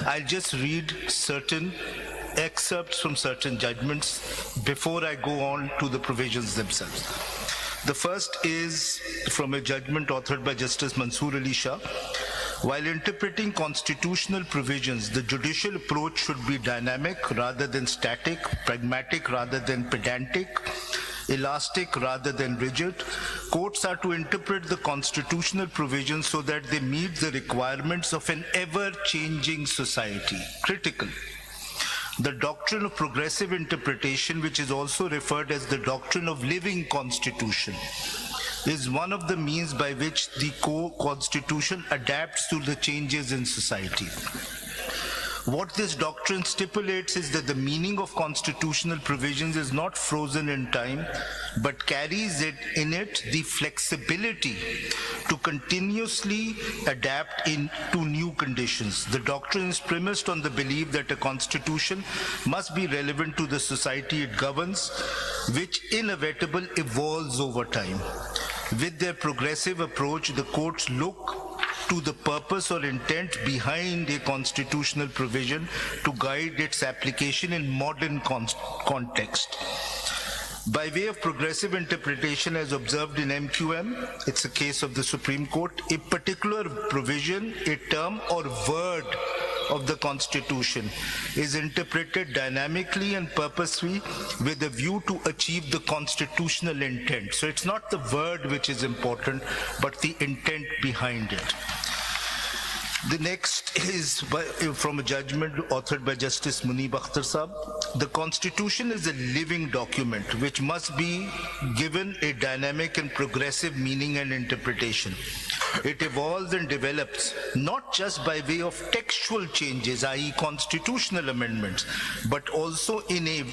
I'll just read certain excerpts from certain judgments before I go on to the provisions themselves. The first is from a judgment authored by Justice Mansoor Ali Shah. While interpreting constitutional provisions, the judicial approach should be dynamic rather than static, pragmatic rather than pedantic, elastic rather than rigid. Courts are to interpret the constitutional provisions so that they meet the requirements of an ever-changing society. Critical. The doctrine of progressive interpretation, which is also referred as the doctrine of living constitution, is one of the means by which the constitution adapts to the changes in society. What this doctrine stipulates is that the meaning of constitutional provisions is not frozen in time, but carries in it the flexibility to continuously adapt to new conditions. The doctrine is premised on the belief that a constitution must be relevant to the society it governs, which inevitably evolves over time. With their progressive approach, the courts look to the purpose or intent behind a constitutional provision to guide its application in modern context. By way of progressive interpretation as observed in MQM, it's a case of the Supreme Court, a particular provision, a term or word of the Constitution is interpreted dynamically and purposefully with a view to achieve the constitutional intent. So it's not the word which is important, but the intent behind it. The next is from a judgment authored by Justice Munib Akhtar Saab. The Constitution is a living document which must be given a dynamic and progressive meaning and interpretation. It evolves and develops not just by way of textual changes, i.e. constitutional amendments, but also in a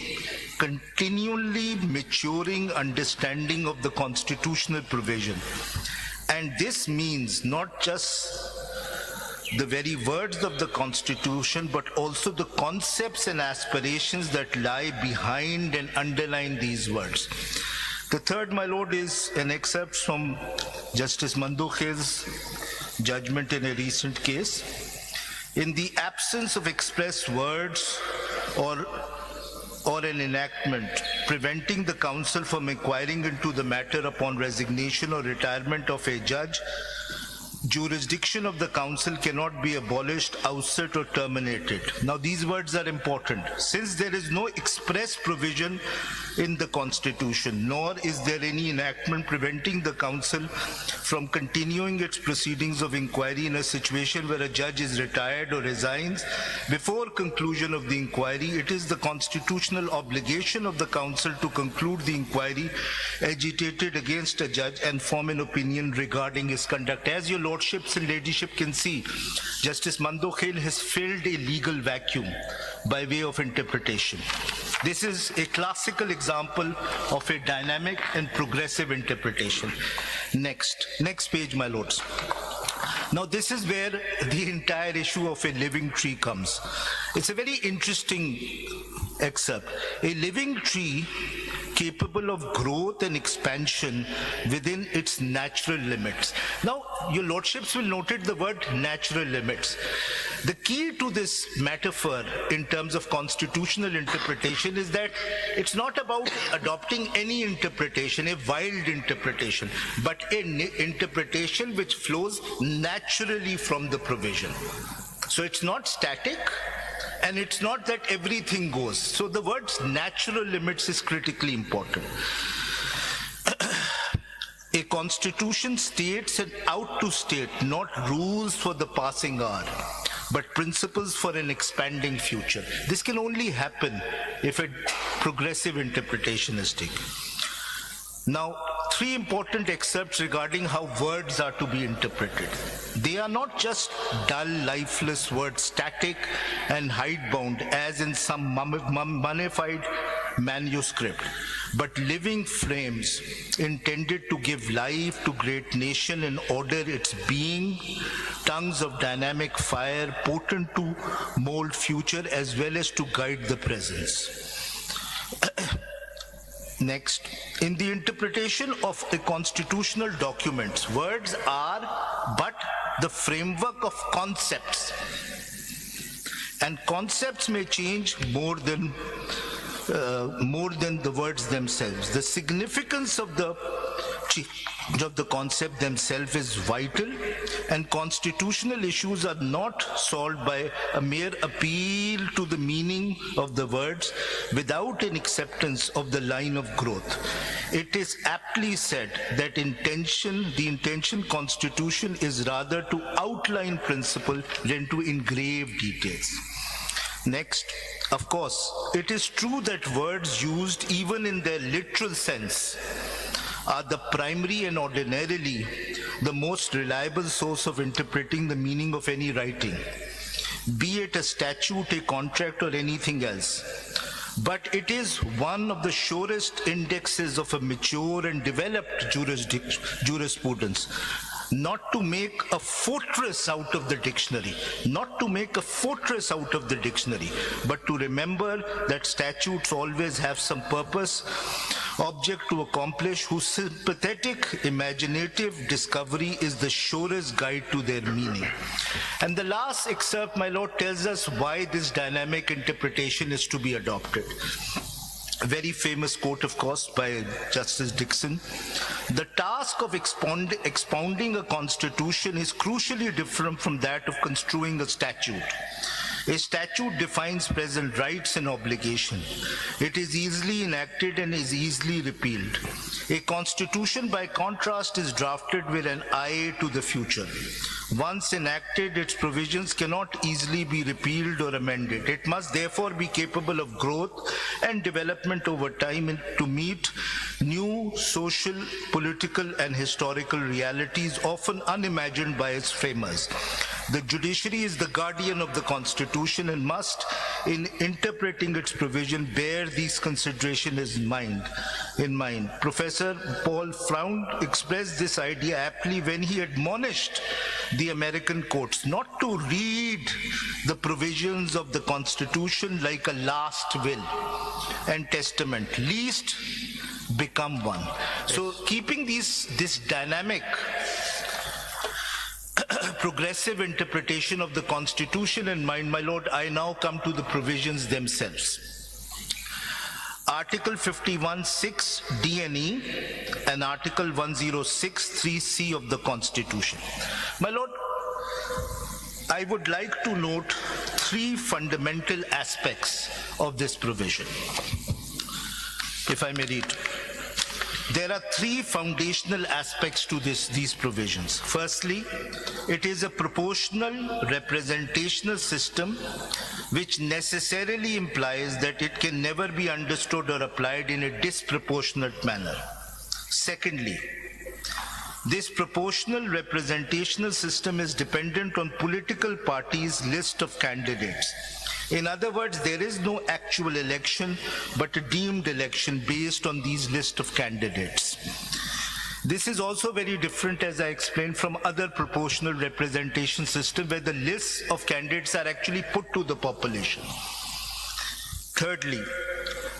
continually maturing understanding of the constitutional provision. And this means not just the very words of the Constitution, but also the concepts and aspirations that lie behind and underline these words. The third, my lord, is an excerpt from Justice Mandokhe's judgment in a recent case. In the absence of express words or an enactment preventing the council from inquiring into the matter upon resignation or retirement of a judge, jurisdiction of the council cannot be abolished, ousted or terminated. Now these words are important. Since there is no express provision in the Constitution, nor is there any enactment preventing the council from continuing its proceedings of inquiry in a situation where a judge is retired or resigns, before conclusion of the inquiry, it is the constitutional obligation of the council to conclude the inquiry agitated against a judge and form an opinion regarding his conduct. As your lordships and ladyship can see, Justice Mandokhe has filled a legal vacuum by way of interpretation. This is a classical example of a dynamic and progressive interpretation. Next page, my lords. Now this is where the entire issue of a living tree comes. It's a very interesting excerpt. A living tree capable of growth and expansion within its natural limits. Now, your lordships will note the word natural limits. The key to this metaphor in terms of constitutional interpretation is that it's not about adopting any interpretation, a wild interpretation, but an interpretation which flows naturally from the provision. So it's not static, and it's not that everything goes. So the word natural limits is critically important. A constitution states and out to state not rules for the passing hour, but principles for an expanding future. This can only happen if a progressive interpretation is taken. Now, three important excerpts regarding how words are to be interpreted. They are not just dull, lifeless words, static and hidebound, as in some mummified manuscript, but living frames intended to give life to great nation and order its being, tongues of dynamic fire, potent to mold future as well as to guide the presence. Next, in the interpretation of a constitutional document, words are but the framework of concepts. And concepts may change more than the words themselves. The significance of the concept themselves is vital, and constitutional issues are not solved by a mere appeal to the meaning of the words without an acceptance of the line of growth. It is aptly said that the intention constitution is rather to outline principle than to engrave details. Next, of course, it is true that words used even in their literal sense are the primary and ordinarily the most reliable source of interpreting the meaning of any writing, be it a statute, a contract, or anything else. But it is one of the surest indexes of a mature and developed jurisprudence not to make a fortress out of the dictionary, but to remember that statutes always have some purpose, object to accomplish, whose sympathetic, imaginative discovery is the surest guide to their meaning. And the last excerpt, my Lord, tells us why this dynamic interpretation is to be adopted. A very famous quote, of course, by Justice Dixon. The task of expounding a constitution is crucially different from that of construing a statute. A statute defines present rights and obligation. It is easily enacted and is easily repealed. A constitution, by contrast, is drafted with an eye to the future. Once enacted, its provisions cannot easily be repealed or amended. It must therefore be capable of growth and development over time to meet new social, political, and historical realities often unimagined by its framers. The judiciary is the guardian of the Constitution and must, in interpreting its provision, bear these considerations in mind. Professor Paul Fround expressed this idea aptly when he admonished the American courts not to read the provisions of the Constitution like a last will and testament, lest become one. So keeping this dynamic progressive interpretation of the Constitution in mind, my Lord, I now come to the provisions themselves. Article 51(6) D and E and Article 106(3)(c) of the Constitution. My Lord, I would like to note three fundamental aspects of this provision, if I may read. There are three foundational aspects to these provisions. Firstly, it is a proportional representational system which necessarily implies that it can never be understood or applied in a disproportionate manner. Secondly, this proportional representational system is dependent on political parties' list of candidates. In other words, there is no actual election, but a deemed election based on these list of candidates. This is also very different, as I explained, from other proportional representation systems where the lists of candidates are actually put to the population. Thirdly,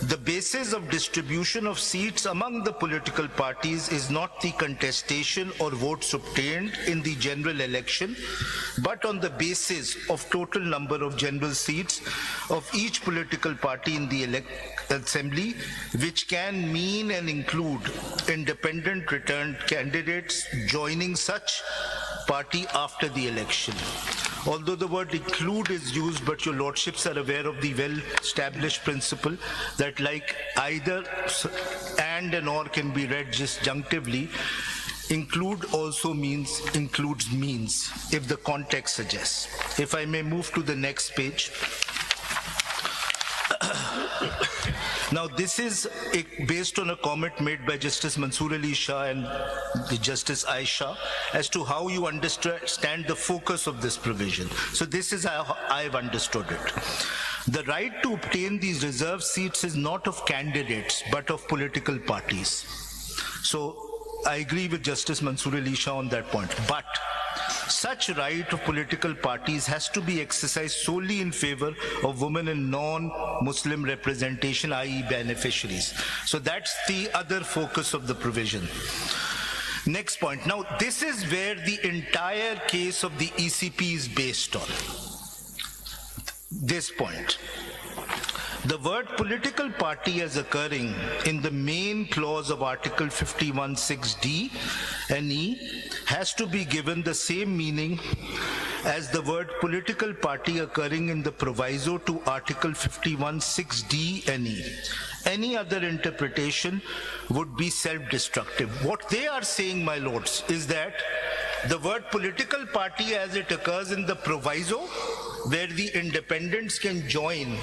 the basis of distribution of seats among the political parties is not the contestation or votes obtained in the general election, but on the basis of total number of general seats of each political party in the assembly, which can mean and include independent returned candidates joining such party after the election. Although the word include is used, but your lordships are aware of the well-established principle that like either and or can be read disjunctively, include also includes means, if the context suggests. If I may move to the next page. Now, this is based on a comment made by Justice Mansoor Ali Shah and Justice Aisha as to how you understand the focus of this provision. So this is how I've understood it. The right to obtain these reserved seats is not of candidates, but of political parties. So I agree with Justice Mansoor Ali Shah on that point. But such right of political parties has to be exercised solely in favor of women and non-Muslim representation, i.e. beneficiaries. So that's the other focus of the provision. Next point. Now, this is where the entire case of the ECP is based on. this point. The word political party as occurring in the main clause of Article 51(6)(d) and E has to be given the same meaning as the word political party occurring in the proviso to Article 51(6)(d) and E. Any other interpretation would be self-destructive. What they are saying, my lords, is that the word political party as it occurs in the proviso, where the independents can join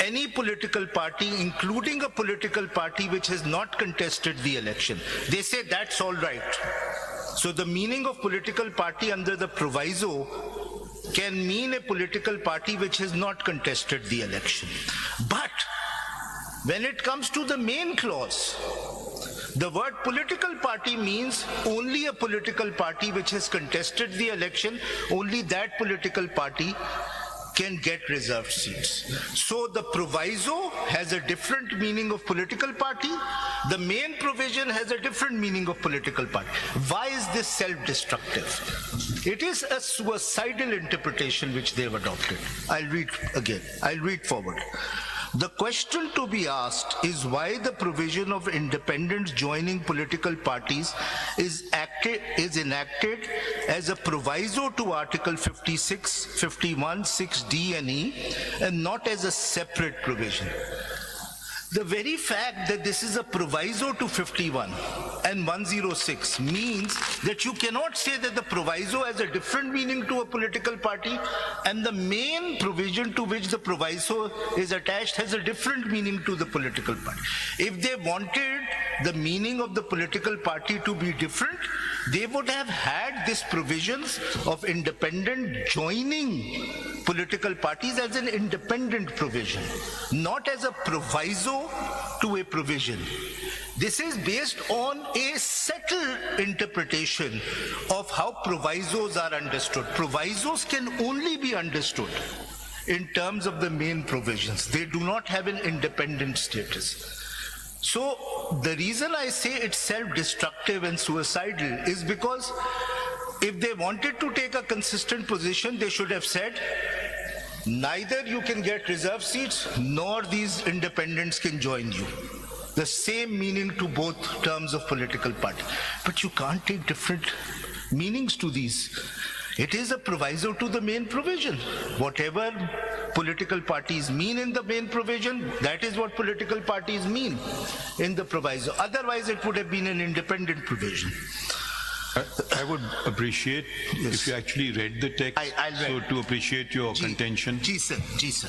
any political party, including a political party which has not contested the election. They say that's all right. So the meaning of political party under the proviso can mean a political party which has not contested the election. But when it comes to the main clause, the word political party means only a political party which has contested the election, only that political party can get reserved seats. So the proviso has a different meaning of political party. The main provision has a different meaning of political party. Why is this self-destructive? It is a suicidal interpretation which they have adopted. I'll read again. I'll read forward. The question to be asked is why the provision of independents joining political parties is enacted as a proviso to Article 56, 51, 6D and E, and not as a separate provision. The very fact that this is a proviso to 51 and 106 means that you cannot say that the proviso has a different meaning to a political party and the main provision to which the proviso is attached has a different meaning to the political party. If they wanted the meaning of the political party to be different, they would have had these provisions of independent joining political parties as an independent provision, not as a proviso to a provision. This is based on a settled interpretation of how provisos are understood. Provisos can only be understood in terms of the main provisions. They do not have an independent status. So the reason I say it's self-destructive and suicidal is because if they wanted to take a consistent position, they should have said, neither you can get reserved seats, nor these independents can join you. The same meaning to both terms of political party. But you can't take different meanings to these. It is a proviso to the main provision. Whatever political parties mean in the main provision, that is what political parties mean in the proviso. Otherwise, it would have been an independent provision. I would appreciate if you actually read the text, so to appreciate your contention. Ji, sir. Ji, sir.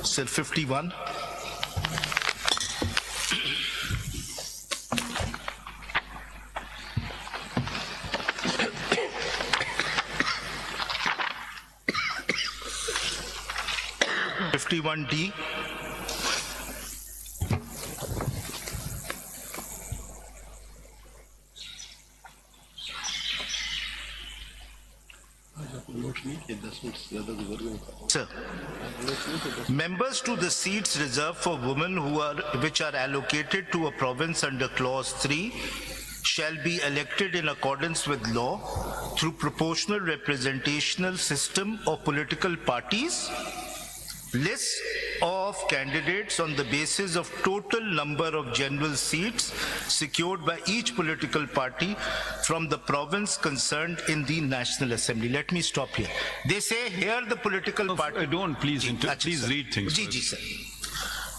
Sir, 51. D. Sir, members to the seats reserved for women which are allocated to a province under Clause 3 shall be elected in accordance with law through proportional representational system of political parties. List of candidates on the basis of total number of general seats secured by each political party from the province concerned in the National Assembly. Let me stop here. They say here the political party... Don't, please read things first. Sir.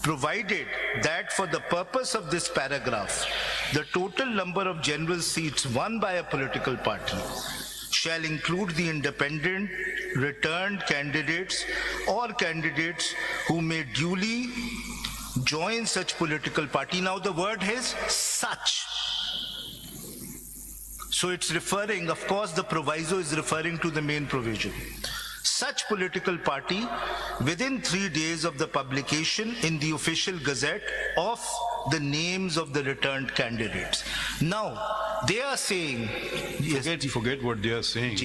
Provided that for the purpose of this paragraph, the total number of general seats won by a political party shall include the independent returned candidates or candidates who may duly join such political party. Now the word is such. So it's referring, of course the proviso is referring to the main provision. Such political party within 3 days of the publication in the official gazette of the names of the returned candidates. Now, they are saying... Yes. Forget what they are saying.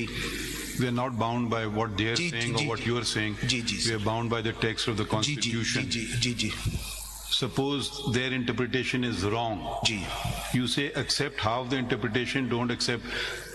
We are not bound by what they are saying or what you are saying. We are bound by the text of the Constitution. Suppose their interpretation is wrong. You say accept half the interpretation, don't accept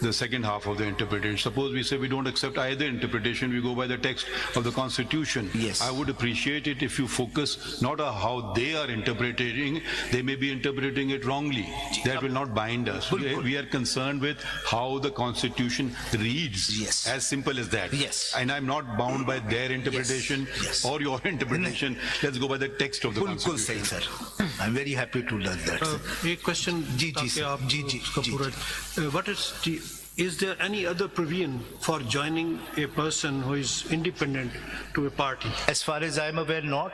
the second half of the interpretation. Suppose we say we don't accept either interpretation, we go by the text of the Constitution. Yes. I would appreciate it if you focus not on how they are interpreting, they may be interpreting it wrongly. That will not bind us. We are concerned with how the Constitution reads. Yes. As simple as that. Yes. And I'm not bound by their interpretation Yes. or your interpretation. Let's go by the text of the बिल्कुल Constitution. सही sir. I'm very happy to learn that. sir. एक question जी, जी, sir. जी, जी, जी, what is there any other provision for joining a person who is independent to a party? As far as I'm aware, not.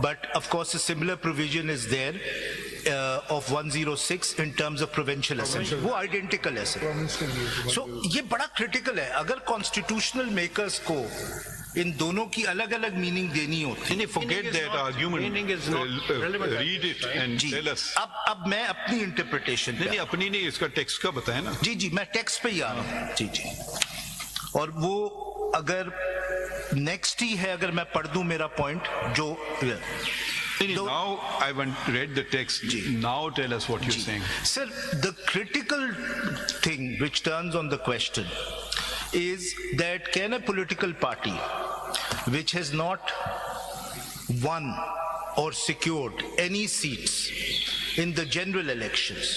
But of course, a similar provision is there of 106 in terms of provincial assembly. वो identical है sir. So ये बड़ा critical है. अगर constitutional makers को इन दोनों की अलग अलग मीनिंग देनी होती And forget is that not- argument. meaning is not relevant. Read it and ji. tell us. अब मैं अपनी इंटरप्रिटेशन नहीं अपनी नहीं, इसका टेक्स्ट का बताए ना. जी जी मैं टेक्स्ट पे ही आ रहा हूँ. जी जी. और वो अगर नेक्स्ट ही है, अगर मैं पढ़ दूं मेरा पॉइंट जो Now I read the text. Now tell us what you're saying. Sir, the critical thing which turns on the question is that can a political party which has not won or secured any seats in the general elections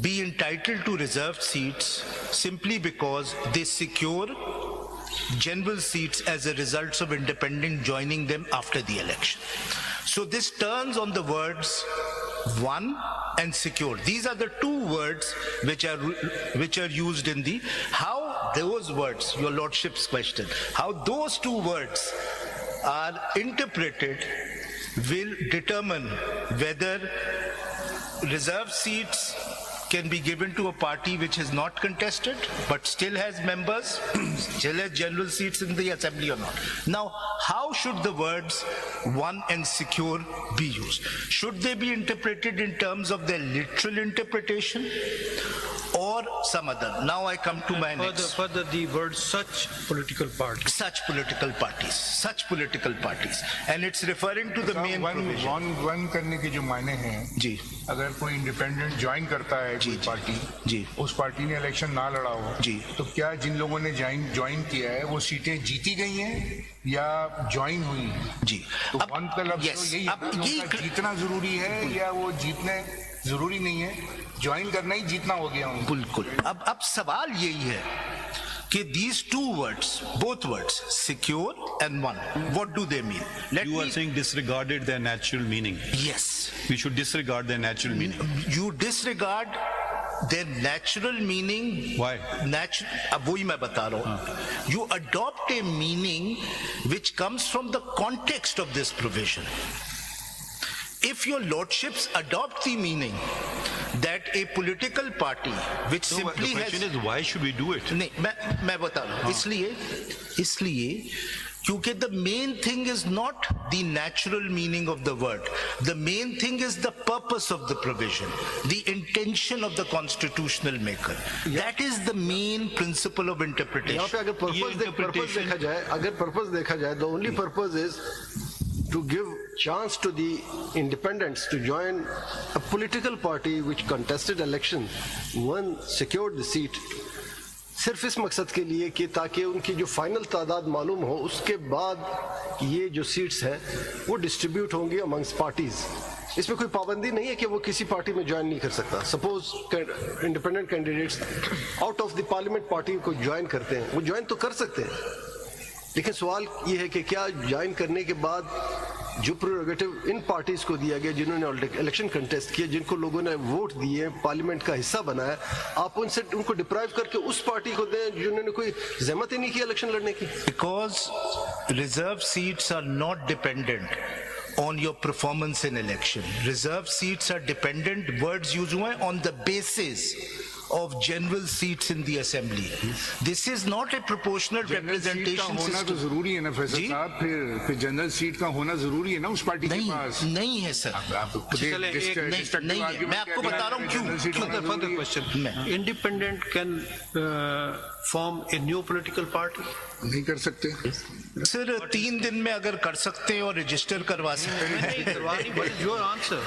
be entitled to reserved seats simply because they secure general seats as a result of independent joining them after the election. So this turns on the words won and secure. These are the two words which are used in the, how those words, your lordship's question, how those two words are interpreted will determine whether reserved seats can be given to a party which has not contested but still has members, still has general seats in the assembly or not. Now, how should the words won and secure be used? Should they be interpreted in terms of their literal interpretation or some other? Now I come to my next. Further, the word such political parties. Such political parties. And it's referring to the main provision. One करने के जो मायने हैं, जी अगर कोई independent join करता है कोई पार्टी, जी उस पार्टी ने इलेक्शन ना लड़ा हो, जी तो क्या जिन लोगों ने ज्वाइन किया है वो सीटें जीती गई हैं या ज्वाइन हुई हैं? जी तो वन का लफ्ज तो यही है, उनका जीतना जरूरी है या वो जीतने जरूरी नहीं है, ज्वाइन करना ही जीतना हो गया उनको? बिल्कुल. अब सवाल यही है कि these two words, both words, secure and won, what do they mean? You are saying disregarded their natural meaning. Yes. We should disregard their natural meaning. You disregard their natural meaning. Why? अब वही मैं बता रहा हूँ. You adopt a meaning which comes from the context of this provision. If your lordships adopt the meaning that a political party which So simply the question has is, why should we do it? नहीं मैं बता रहा हूँ. इसलिए क्योंकि the main thing is not the natural meaning of the word. The main thing is the purpose of the provision, the intention of the constitutional maker. That is the main principle of interpretation. यहाँ पे अगर purpose देखा जाए, the only purpose is to give chance to the independents to join a political party which contested election, one secured the seat. सिर्फ इस मकसद के लिए कि ताकि उनकी जो फाइनल तादाद मालूम हो, उसके बाद ये जो सीट्स हैं वो डिस्ट्रीब्यूट होंगी अमंग्स पार्टीज. इसमें कोई पाबंदी नहीं है कि वो किसी पार्टी में ज्वाइन नहीं कर सकता. Suppose independent candidates out of the parliament party को ज्वाइन करते हैं, वो ज्वाइन तो कर सकते हैं, लेकिन सवाल ये है कि क्या ज्वाइन करने के बाद जो प्रेरोगेटिव इन पार्टीज को दिया गया जिन्होंने इलेक्शन कंटेस्ट किया, जिनको लोगों ने वोट दिए, पार्लियामेंट का हिस्सा बनाया, आप उनसे उनको डिप्राइव करके उस पार्टी को दें जिन्होंने कोई जहमत ही नहीं की इलेक्शन लड़ने की? Because reserved seats are not dependent on your performance in election. Reserved seats are dependent, words used हुए, on the basis of general seats in the assembly. This is not a proportional representation होना तो system. जरूरी है ना फैसल साहब, फिर general seat का होना जरूरी है ना उस पार्टी के पास? नहीं है सर. नहीं है. मैं आपको बता रहा हूँ क्यों. Further question. Independent can form a new political party? नहीं कर सकते. सर 3 दिन में अगर कर सकते हैं और रजिस्टर करवा सकते हैं. What is your answer?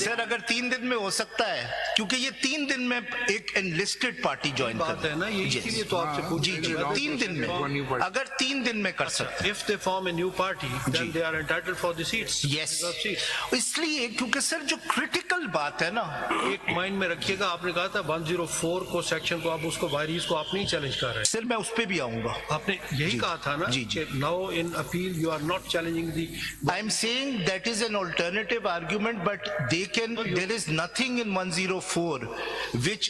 Sir अगर 3 दिन में हो सकता है, क्योंकि ये 3 दिन में एक एनलिस्टेड पार्टी ज्वाइन बात है ना, ये इसीलिए तो आपसे पूछ जी जी 3 दिन में, अगर 3 दिन में कर सकते हैं. If they form a new party, then they are entitled for the seats. Yes, Reserved seats. इसलिए क्योंकि सर जो क्रिटिकल बात है ना, एक माइंड में रखिएगा, आपने कहा था 104 को सेक्शन को आप उसको वायरीज को आप नहीं चैलेंज कर रहे. सर मैं उस पे भी आऊंगा. आपने यही कहा था ना जी, जी. कि now in appeal you are not challenging the. I am saying that is an alternative argument, but there is nothing in 104 which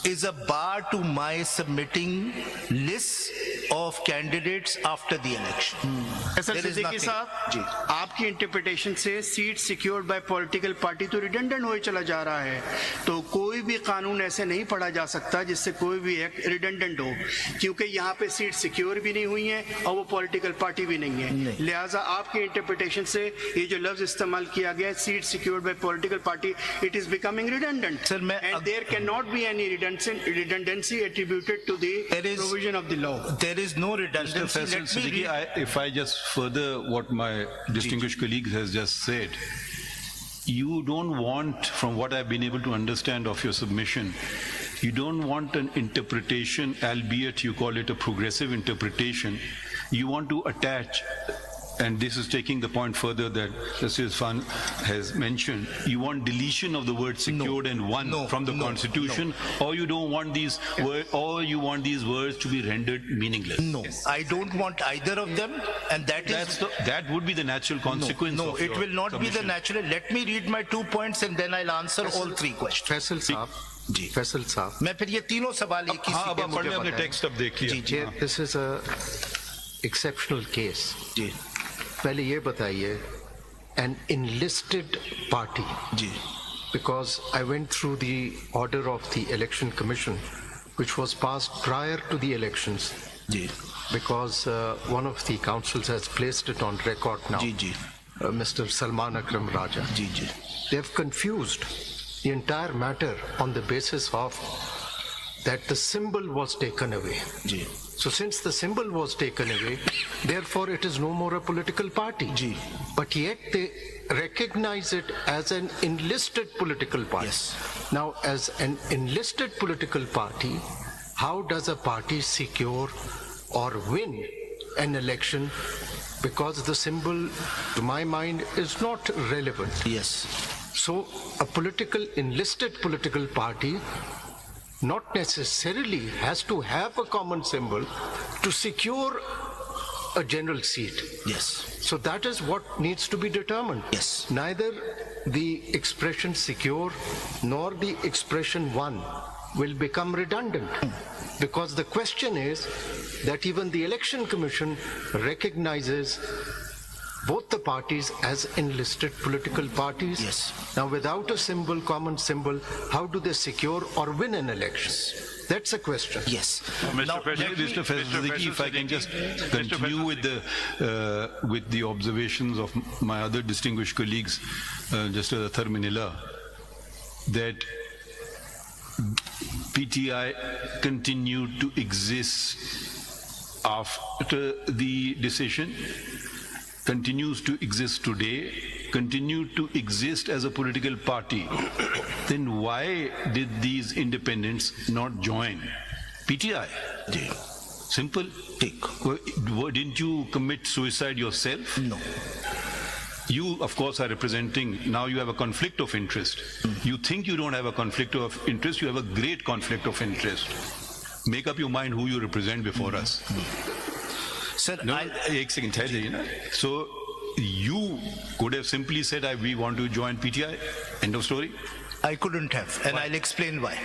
is a bar to my submitting lists of candidates after the election. Sir There is Siddiqui nothing. साहब, जी. आपकी interpretation से seat secured by political party तो redundant हो चला जा रहा है, तो कोई भी कानून ऐसे नहीं पढ़ा जा सकता जिससे कोई भी एक्ट रिडंडेंट हो, क्योंकि यहाँ पे सीट सिक्योर भी नहीं हुई है और वो पॉलिटिकल पार्टी भी नहीं है. लिहाजा आपकी इंटरप्रिटेशन से ये जो लफ्ज इस्तेमाल किया गया है seat secured by political party, it is becoming redundant. Sir, मैं and there can not be any redundancy attributed to the There is- provision of the law. There is no Mr. redundancy. Faisal Let me Siddiqui, read. if I just further what my distinguished colleague has just said, you don't want, from what I've been able to understand of your submission, you don't want an interpretation, albeit you call it a progressive interpretation. You want to attach, and this is taking the point further that Justice Fan has mentioned, you want deletion of the word secured and won No. from the No. Constitution, or you don't want these words, or you want these words to be rendered meaningless. No, I don't want either of them, and That would be the natural consequence. No, of it your will not be the submission. natural. Let me read my 2 points and then I'll answer all 3 questions. Faisal साहब, जी. फैसल साहब, मैं फिर ये तीनों सवाल एक ही हाँ, अब सीधे आप पढ़ लें, मुझे अपने बताएं. टेक्स्ट अब देख लिया. जी, जी. हाँ. this is a exceptional case. जी पहले ये बताइए, an enlisted party, ji because I went through the order of the Election Commission, which was passed prior to the elections, ji because one of the councils has placed it on record now, ji ji Mr. Salman Akram Raja. Ji ji They have confused the entire matter on the basis of that the symbol was taken away. Ji So since the symbol was taken away, therefore it is no more a political party. Ji. But yet they recognize it as an enlisted political party. Yes. Now, as an enlisted political party, how does a party secure or win an election? Because the symbol, to my mind, is not relevant. yes So a enlisted political party not necessarily has to have a common symbol to secure a general seat. yes So that is what needs to be determined. Yes. Neither the expression secure nor the expression won will become redundant. Because the question is that even the Election Commission recognizes both the parties as enlisted political parties. Yes. Now, without a symbol, common symbol, how do they secure or win an election? That's a question. yes Mr. Now, President, Mr. Faisal, if I can just continue with the observations of my other distinguished colleagues, just as Athar Manila, that PTI continued to exist after the decision, continues to exist today, continued to exist as a political party, then why did these independents not join PTI? Simple. Didn't you commit suicide yourself? no You, of course, are representing, now you have a conflict of interest. You think you don't have a conflict of interest, you have a great conflict of interest. Make up your mind who you represent before us. sir No, I एक second, ठहर जाइए ना. So, you could have simply said, we want to join PTI, end of story. I couldn't have, and I'll explain why.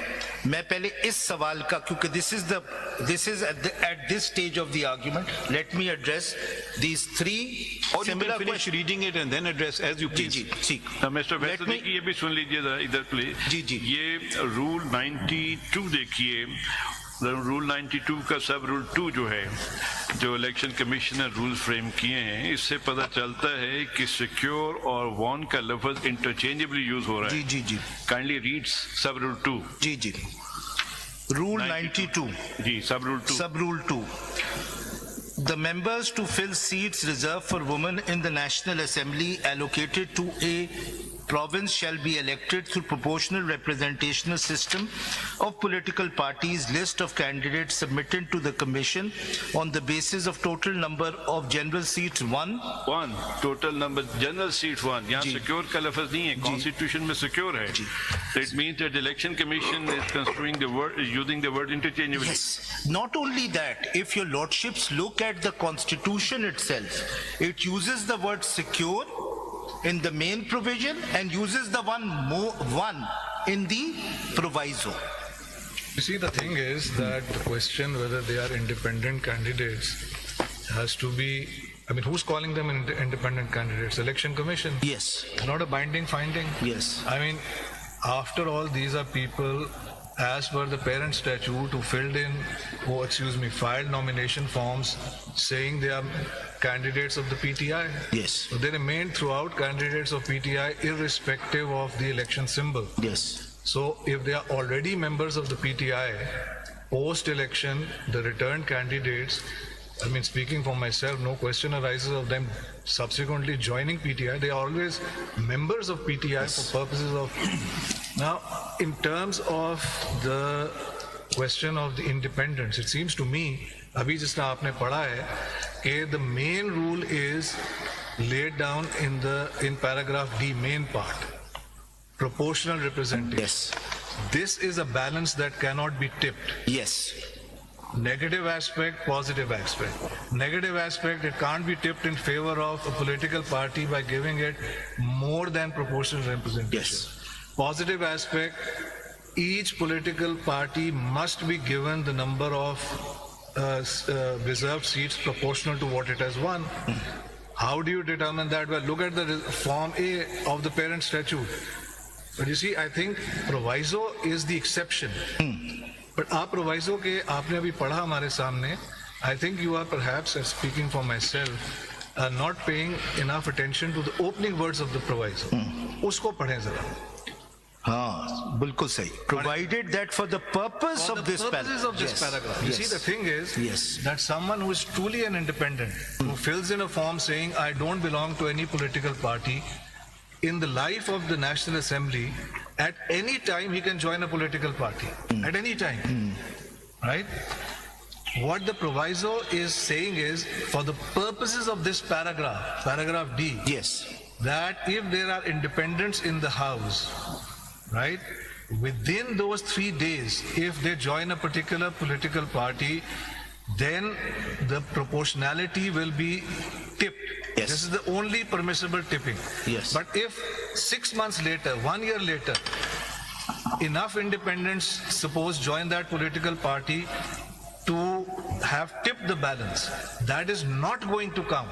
मैं पहले इस सवाल का, क्योंकि this is at this stage of the argument, let me address these 3 Or you similar can finish questions. reading it and then address as you ji please. जी ठीक. Mister Let Faisal me- देखिए, ये भी सुन लीजिए जरा इधर प्लीज. जी, जी. ये rule 92 देखिए, rule 92 का सब रूल 2 जो है, जो इलेक्शन कमीशन ने रूल फ्रेम किए हैं, इससे पता चलता है कि सिक्योर और वॉन का लफ्ज इंटरचेंजेबली यूज हो रहा जी है. जी जी काइंडली रीड्स सब रूल 2. जी जी Rule 92. जी, सब rule 2. Sub-rule 2. The members to fill seats reserved for women in the National Assembly allocated to a province shall be elected through proportional representational system of political parties. List of candidates submitted to the commission on the basis of total number of general seats 1. 1 total number general seats 1. यहाँ जी. secure का लफ्ज नहीं है, constitution में secure है. So it means that the election commission is construing the word, is using the word interchangeably. Yes. Not only that, if your lordships look at the constitution itself, it uses the word secure in the main provision and uses the one in the proviso. You see, the thing is that the question whether they are independent candidates has to be, I mean, who's calling them independent candidates? Election Commission. Yes. Not a binding finding. Yes. I mean, after all, these are people, as per the parent statute, who filed nomination forms saying they are candidates of the PTI. Yes. So they remain throughout candidates of PTI irrespective of the election symbol. Yes. So if they are already members of the PTI, post-election, the returned candidates, I mean, speaking for myself, no question arises of them subsequently joining PTI. They are always members of PTI for purposes of... Now, in terms of the question of the independence, it seems to me, abhi jisna aapne padha hai, the main rule is laid down in paragraph D, main part. Proportional representation. Yes. This is a balance that cannot be tipped. Yes. Negative aspect, positive aspect. Negative aspect, it can't be tipped in favor of a political party by giving it more than proportional representation. Yes. Positive aspect, each political party must be given the number of reserved seats proportional to what it has won. How do you determine that? Well, look at the Form A of the parent statute. But you see, I think proviso is the exception. But आप proviso के आपने अभी पढ़ा हमारे सामने, I think you are perhaps, speaking for myself, not paying enough attention to the opening words of the proviso. उसको पढ़ें जरा. हाँ, बिल्कुल सही. Provided that for the purpose For of the this purposes of this paragraph. You see, the thing is that someone who is truly an independent, who fills in a form saying, I don't belong to any political party, in the life of the National Assembly, at any time he can join a political party. At any time. Right? What the proviso is saying is, for the purposes of this paragraph, paragraph D, Yes. that if there are independents in the House, right, within those 3 days, if they join a particular political party, then the proportionality will be tipped. Yes. This is the only permissible tipping. Yes. But if 6 months later, 1 year later, enough independents, suppose, join that political party to have tipped the balance, that is not going to count.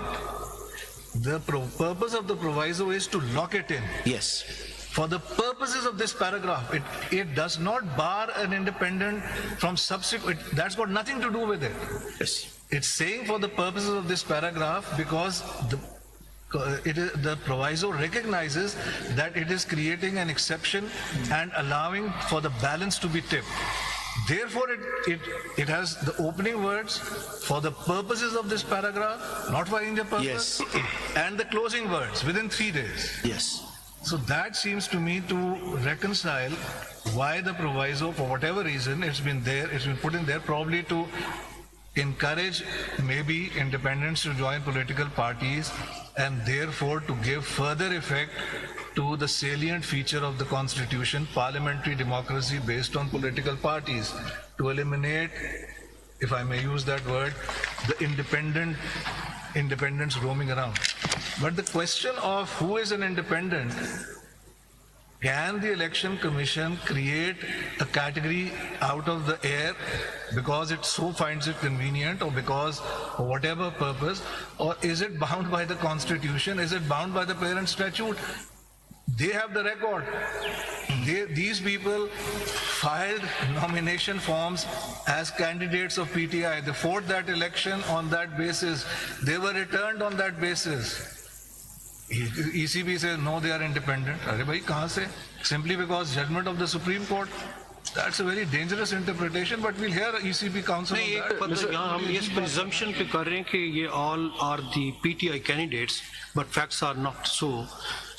The purpose of the proviso is to lock it in. Yes. For the purposes of this paragraph, it does not bar an independent from subsequent, that's got nothing to do with it. Yes. It's saying for the purposes of this paragraph because the proviso recognizes that it is creating an exception and allowing for the balance to be tipped. Therefore, it has the opening words for the purposes of this paragraph, not for any other purpose, Yes. and the closing words within 3 days. Yes. So that seems to me to reconcile why the proviso, for whatever reason, it's been put in there, probably to encourage maybe independents to join political parties and therefore to give further effect to the salient feature of the Constitution, parliamentary democracy based on political parties, to eliminate, if I may use that word, the independents roaming around. But the question of who is an independent, can the Election Commission create a category out of the air because it so finds it convenient or because for whatever purpose, or is it bound by the Constitution? Is it bound by the parent statute? They have the record. These people filed nomination forms as candidates of PTI. They fought that election on that basis. They were returned on that basis. ECB says no, they are independent. Arey bhai, kahan se? Simply because judgment of the Supreme Court. That's a very dangerous interpretation, but we'll hear ECB counsel on نہیں ایک that. پتہ یہاں ہم اس presumption پہ کر رہے ہیں کہ یہ all are the PTI candidates, but facts are not so.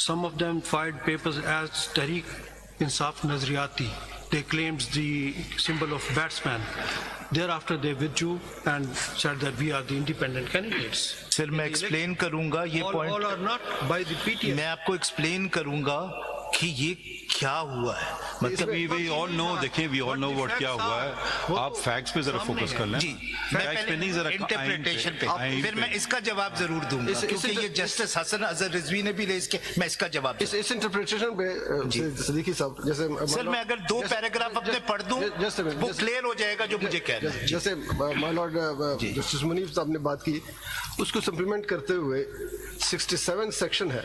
Some of them filed papers as Tehreek Insaf Nazariyati. They claimed the symbol of batsman. Thereafter they withdrew and said that we are the independent candidates. سر میں explain کروں گا یہ All point are not by the PTI. میں آپ کو explain کروں گا کہ یہ کیا ہوا ہے مطلب we all know, دیکھیں we all know what کیا ہوا ہے. آپ فیکٹس پہ ذرا فوکس کر لیں. جی میں فیکٹس پہ نہیں ذرا انٹرپریٹیشن پہ پھر میں اس کا جواب ضرور دوں گا کیونکہ یہ جسٹس حسن اظہر رضوی نے بھی ریز کیا میں اس کا جواب اس انٹرپریٹیشن پہ صدیقی صاحب جیسے سر میں اگر 2 پیراگراف اپنے پڑھ دوں وہ کلیئر ہو جائے گا جو مجھے کہنا ہے. جیسے مائی لارڈ جسٹس منیف صاحب نے بات کی اس کو سپلیمنٹ کرتے ہوئے 67 سیکشن ہے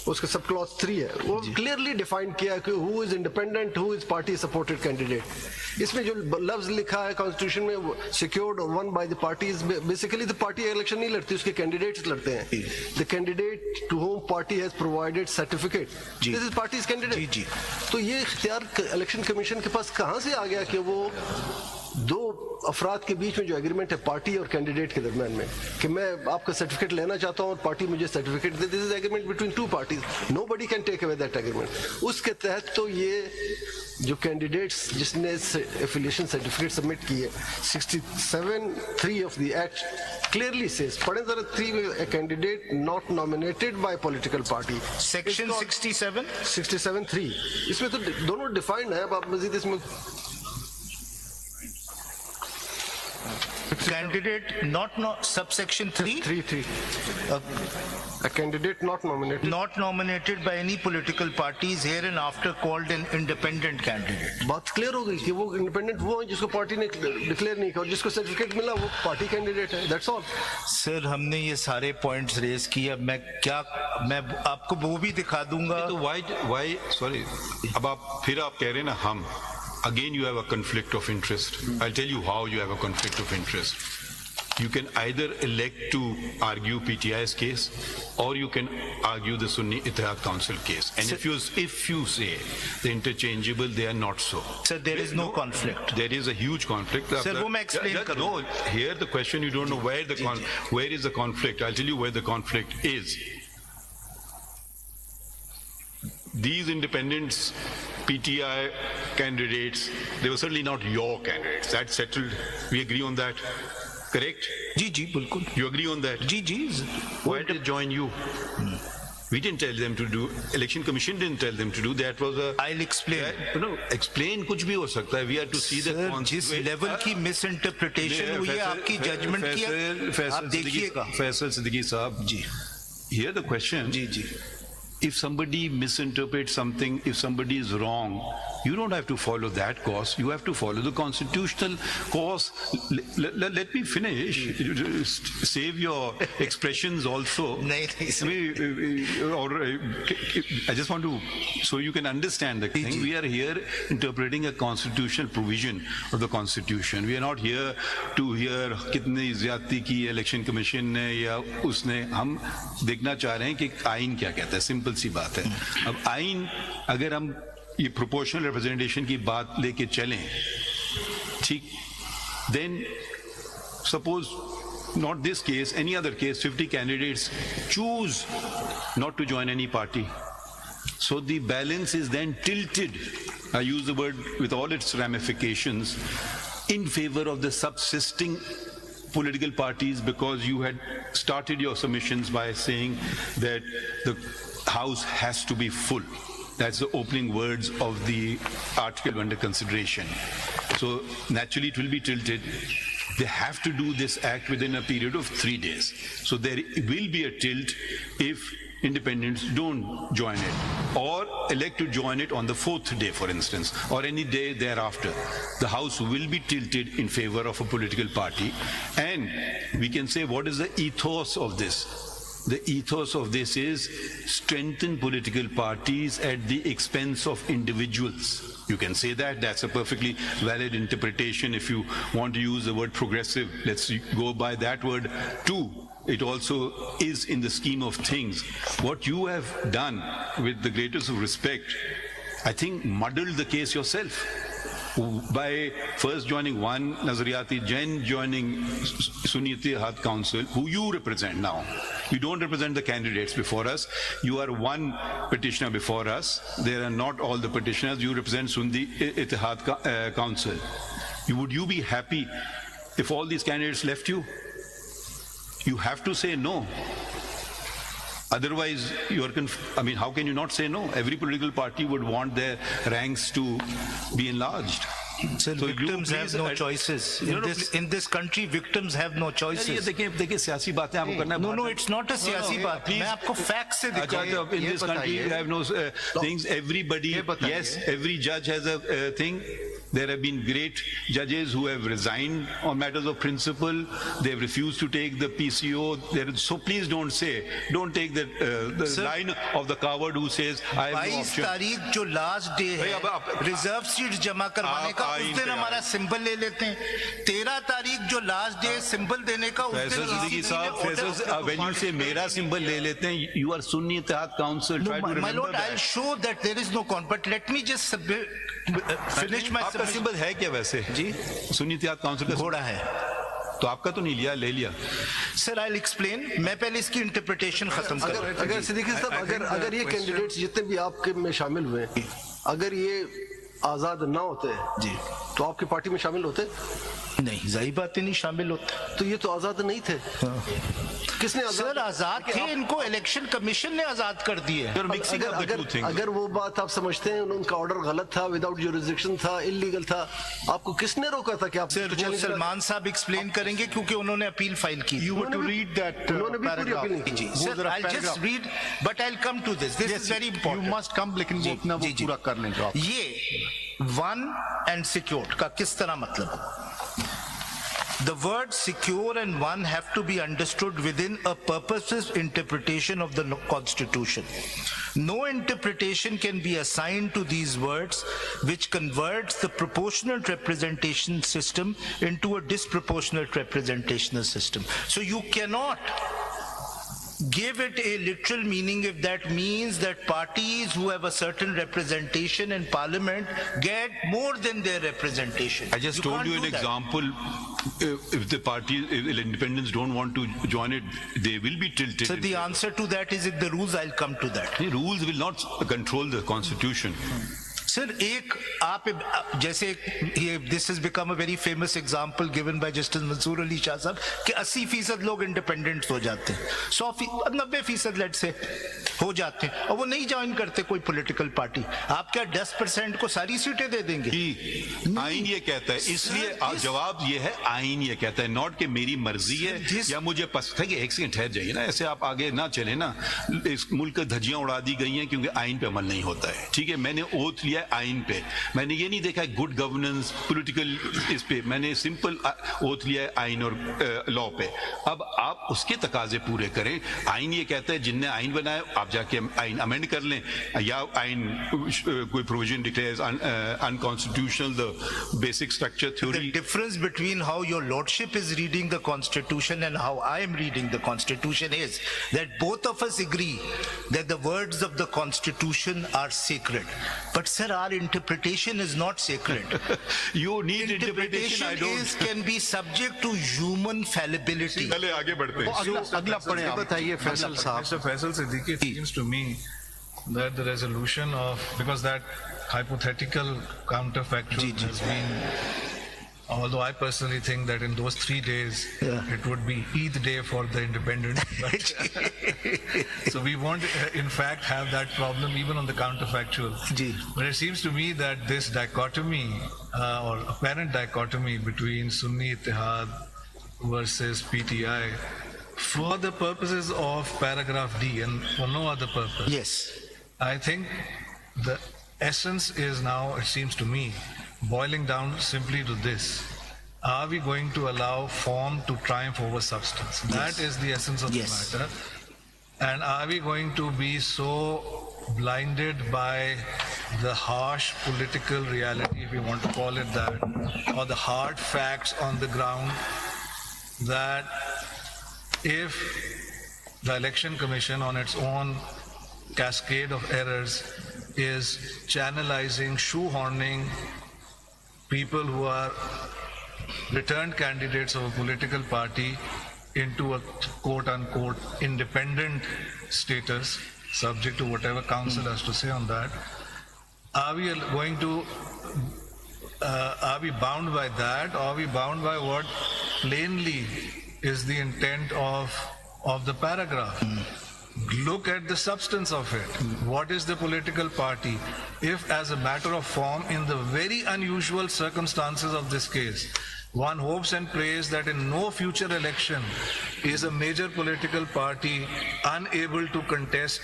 اس کا سب کلاس 3 ہے وہ کلیئرلی ڈیفائن کیا کہ who is independent who is party supported candidate. اس میں جو لفظ لکھا ہے کانسٹیٹیوشن میں سیکیورڈ اور won by the parties basically تو پارٹی الیکشن نہیں لڑتی اس کے کینڈیڈیٹس لڑتے ہیں. The candidate to whom party has provided certificate this is party's candidate. تو یہ اختیار الیکشن کمیشن کے پاس کہاں سے آ گیا کہ وہ 2 افراد کے بیچ میں جو ایگریمنٹ ہے پارٹی اور کینڈیڈیٹ کے درمیان میں کہ میں آپ کا سرٹیفکیٹ لینا چاہتا ہوں اور پارٹی مجھے certificate they. This is agreement between 2 parties. Nobody can take away that agreement. اس کے تحت تو یہ جو کینڈیڈیٹس جس نے ایفیلیشن سرٹیفکیٹ سبمٹ کی ہے 67(3) of the act clearly says پڑھیں ذرا 3 میں candidate not nominated by political party section 67(3) اس میں تو دونوں ڈیفائنڈ ہیں. اب آپ مزید اس میں candidate not subsection 3 a candidate not nominated by any political parties hereinafter called an independent candidate. بات کلیئر ہو گئی کہ وہ انڈیپینڈنٹ وہ ہیں جس کو پارٹی نے ڈکلیئر نہیں کیا اور جس کو سرٹیفکیٹ ملا وہ پارٹی کینڈیڈیٹ ہے. That's all. سر ہم نے یہ سارے پوائنٹس ریز کیے اب میں آپ کو وہ بھی دکھا دوں گا. تو وائی سوری اب آپ پھر آپ کہہ رہے ہیں نا ہم again you have a conflict of interest. I'll tell you how you have a conflict of interest. You can either elect to argue PTI's case or you can argue the Sunni Ittihad Council case. And if you say they're interchangeable, they are not so. Sir, there is no conflict. There is a huge conflict. Sir, wo main explain karu. No, here the question you don't know where is the conflict. I'll tell you where the conflict is. These independents, PTI candidates, they were certainly not your candidates. That's settled. We agree on that. Correct? जी बिल्कुल. You agree on that? Ji. Why did they join you? We didn't tell them to do. Election Commission didn't tell them to do. That was a. I'll explain. No, explain कुछ भी हो सकता है. We have to see the. जिस level की misinterpretation हुई है आपकी judgment की आप देखिएगा. फैसल सिद्दीकी साहब जी. Here the question. Ji. If somebody misinterprets something, if somebody is wrong, you don't have to follow that course. You have to follow the constitutional course. Let me finish. Save your expressions also. I just want to, so you can understand the thing. We are here interpreting a constitutional provision of the Constitution. We are not here to hear kitni zyadati ki election commission ne ya usne. ہم دیکھنا چاہ رہے ہیں کہ آئین کیا کہتا ہے. سمپل سی بات ہے. اب آئین اگر ہم یہ پروپورشنل ریپرزنٹیشن کی بات لے کے چلیں ٹھیک دین suppose not this case, any other case, 50 candidates choose not to join any party. So the balance is then tilted, I use the word with all its ramifications, in favor of the subsisting political parties, because you had started your submissions by saying that the House has to be full. That's the opening words of the article under consideration. So naturally it will be tilted. They have to do this act within a period of 3 days. So there will be a tilt if independents don't join it or elect to join it on the 4th day, for instance, or any day thereafter. The House will be tilted in favor of a political party. And we can say, what is the ethos of this? The ethos of this is strengthen political parties at the expense of individuals. You can say that. That's a perfectly valid interpretation. If you want to use the word progressive, let's go by that word too. It also is in the scheme of things. What you have done, with the greatest of respect, I think muddled the case yourself. by first joining one Nazariyati, then joining Sunni Ittihad Council, who you represent now. You don't represent the candidates before us. You are one petitioner before us. There are not all the petitioners. You represent Sunni Ittihad Council. Would you be happy if all these candidates left you? You have to say no. Otherwise, you are how can you not say no? Every political party would want their ranks to be enlarged. So victims have no choices. In this country, victims have no choices. देखिए सियासी बातें आपको करना है. No, it's not a सियासी बात. मैं आपको facts से दिखाऊंगा. In this country, you have no things. Everybody, yes, every judge has a thing. There have been great judges who have resigned on matters of principle. They have refused to take the PCO. So please don't take the line of the coward who says, I have no 22 option. तारीख जो last day है reserve seat जमा करवाने का उस दिन हमारा symbol ले लेते हैं. 13 तारीख जो लास्ट डे सिंबल देने का उस दिन सिद्दीकी साहब, when you say मेरा सिंबल ले लेते हैं, you are Sunni Ittihad Council. Try to remember My lord, that. I'll show that there is no but let me just finish my आपका सिंबल है क्या वैसे जी? सुन्नी इत्तेहाद काउंसिल का घोड़ा है. तो आपका तो नहीं लिया, ले लिया. Sir I explain. मैं पहले इसकी इंटरप्रिटेशन खत्म कर. अगर सिद्दीकी साहब अगर ये कैंडिडेट्स जितने भी आपके में शामिल हुए, अगर ये आजाद ना होते जी तो आपकी पार्टी में शामिल होते? नहीं, जाहिर बात है नहीं शामिल होते. तो ये तो आजाद नहीं थे. किसने सर आजाद थे? इनको इलेक्शन कमीशन ने आजाद कर दिए. अगर वो बात आप समझते हैं उनका ऑर्डर गलत था, विदाउट जुरिसडिक्शन था, इलीगल था, आपको किसने रोका था कि आप सर वो सलमान साहब एक्सप्लेन करेंगे क्योंकि उन्होंने अपील फाइल की. You were to read that paragraph. Sir, I'll just read, but I'll come to this. This is very important. You must come, लेकिन वो अपना वो पूरा कर लें जो आप. ये one and secured का किस तरह मतलब? The words secure and one have to be understood within a purposive interpretation of the Constitution. No interpretation can be assigned to these words which converts the proportional representation system into a disproportionate representational system. So you cannot give it a literal meaning if that means that parties who have a certain representation in parliament get more than their representation. I just told you an example. If the independents don't want to join it, they will be tilted. So the answer to that is in the rules. I'll come to that. The rules will not control the constitution. Sir एक आप जैसे ये this has become a very famous example given by justice Mansoor Ali Shah sahab कि 80% लोग independents हो जाते हैं, 90% late से हो जाते हैं और वो नहीं ज्वाइन करते कोई पॉलिटिकल पार्टी. आप क्या 10% को सारी सीटें दे देंगे? आइन ये कहता है, इसलिए जवाब ये है आइन ये कहता है, नॉट कि मेरी मर्जी है या मुझे पसंद है. कि एक सेकंड ठहर जाइए ना, ऐसे आप आगे ना चले ना. इस मुल्क की धज्जियां उड़ा दी गई हैं क्योंकि आइन पे अमल नहीं होता है. ठीक है, मैंने ओथ लिया आइन पे, मैंने ये नहीं देखा गुड गवर्नेंस पॉलिटिकल इस पे, मैंने सिंपल ओथ लिया है आइन और लॉ पे. अब आप उसके तकाजे पूरे करें. आइन ये कहता है जिनने आइन बनाया आप जाके आइन अमेंड कर लें, या आइन कोई provision declares unconstitutional the basic structure theory. The difference between how your lordship is reading the constitution and how I am reading the constitution is that both of us agree that the words of the constitution are sacred, but sir our interpretation is not sacred. You need interpretation. I don't. Can be subject to human fallibility. चले आगे बढ़ते हैं. अगला पढ़े आप. बताइए फैसल साहब. Mr. Faisal Siddiqui, it seems to me that the resolution of, because that hypothetical counterfactual has been, although I personally think that in those 3 days it would be Eid day for the independents, but so we won't in fact have that problem even on the counterfactual. But it seems to me that this dichotomy or apparent dichotomy between Sunni Ittihad versus PTI for the purposes of paragraph D and for no other purpose. Yes. I think the essence is now, it seems to me, boiling down simply to this. Are we going to allow form to triumph over substance? That is the essence of the matter. And are we going to be so blinded by the harsh political reality, if we want to call it that, or the hard facts on the ground, that if the Election Commission on its own cascade of errors is channelizing, shoehorning people who are returned candidates of a political party into a quote-unquote independent status, subject to whatever council has to say on that. Are we going to, are we bound by that, or are we bound by what plainly is the intent of the paragraph? Look at the substance of it. What is the political party? If, as a matter of form, in the very unusual circumstances of this case, one hopes and prays that in no future election is a major political party unable to contest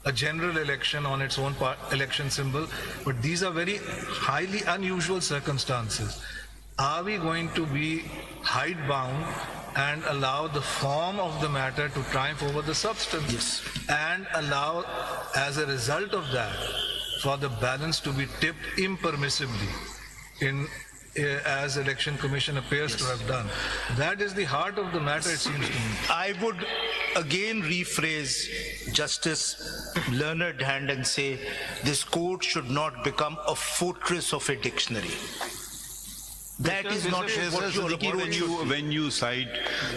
a general election on its own election symbol, but these are very highly unusual circumstances. Are we going to be hidebound and allow the form of the matter to triumph over the substance? Yes. And allow, as a result of that, for the balance to be tipped impermissibly as Election Commission appears to have done? That is the heart of the matter, it seems to me. I would again rephrase Justice Learned Hand and say this court should not become a fortress of a dictionary. That is not what you are when you cite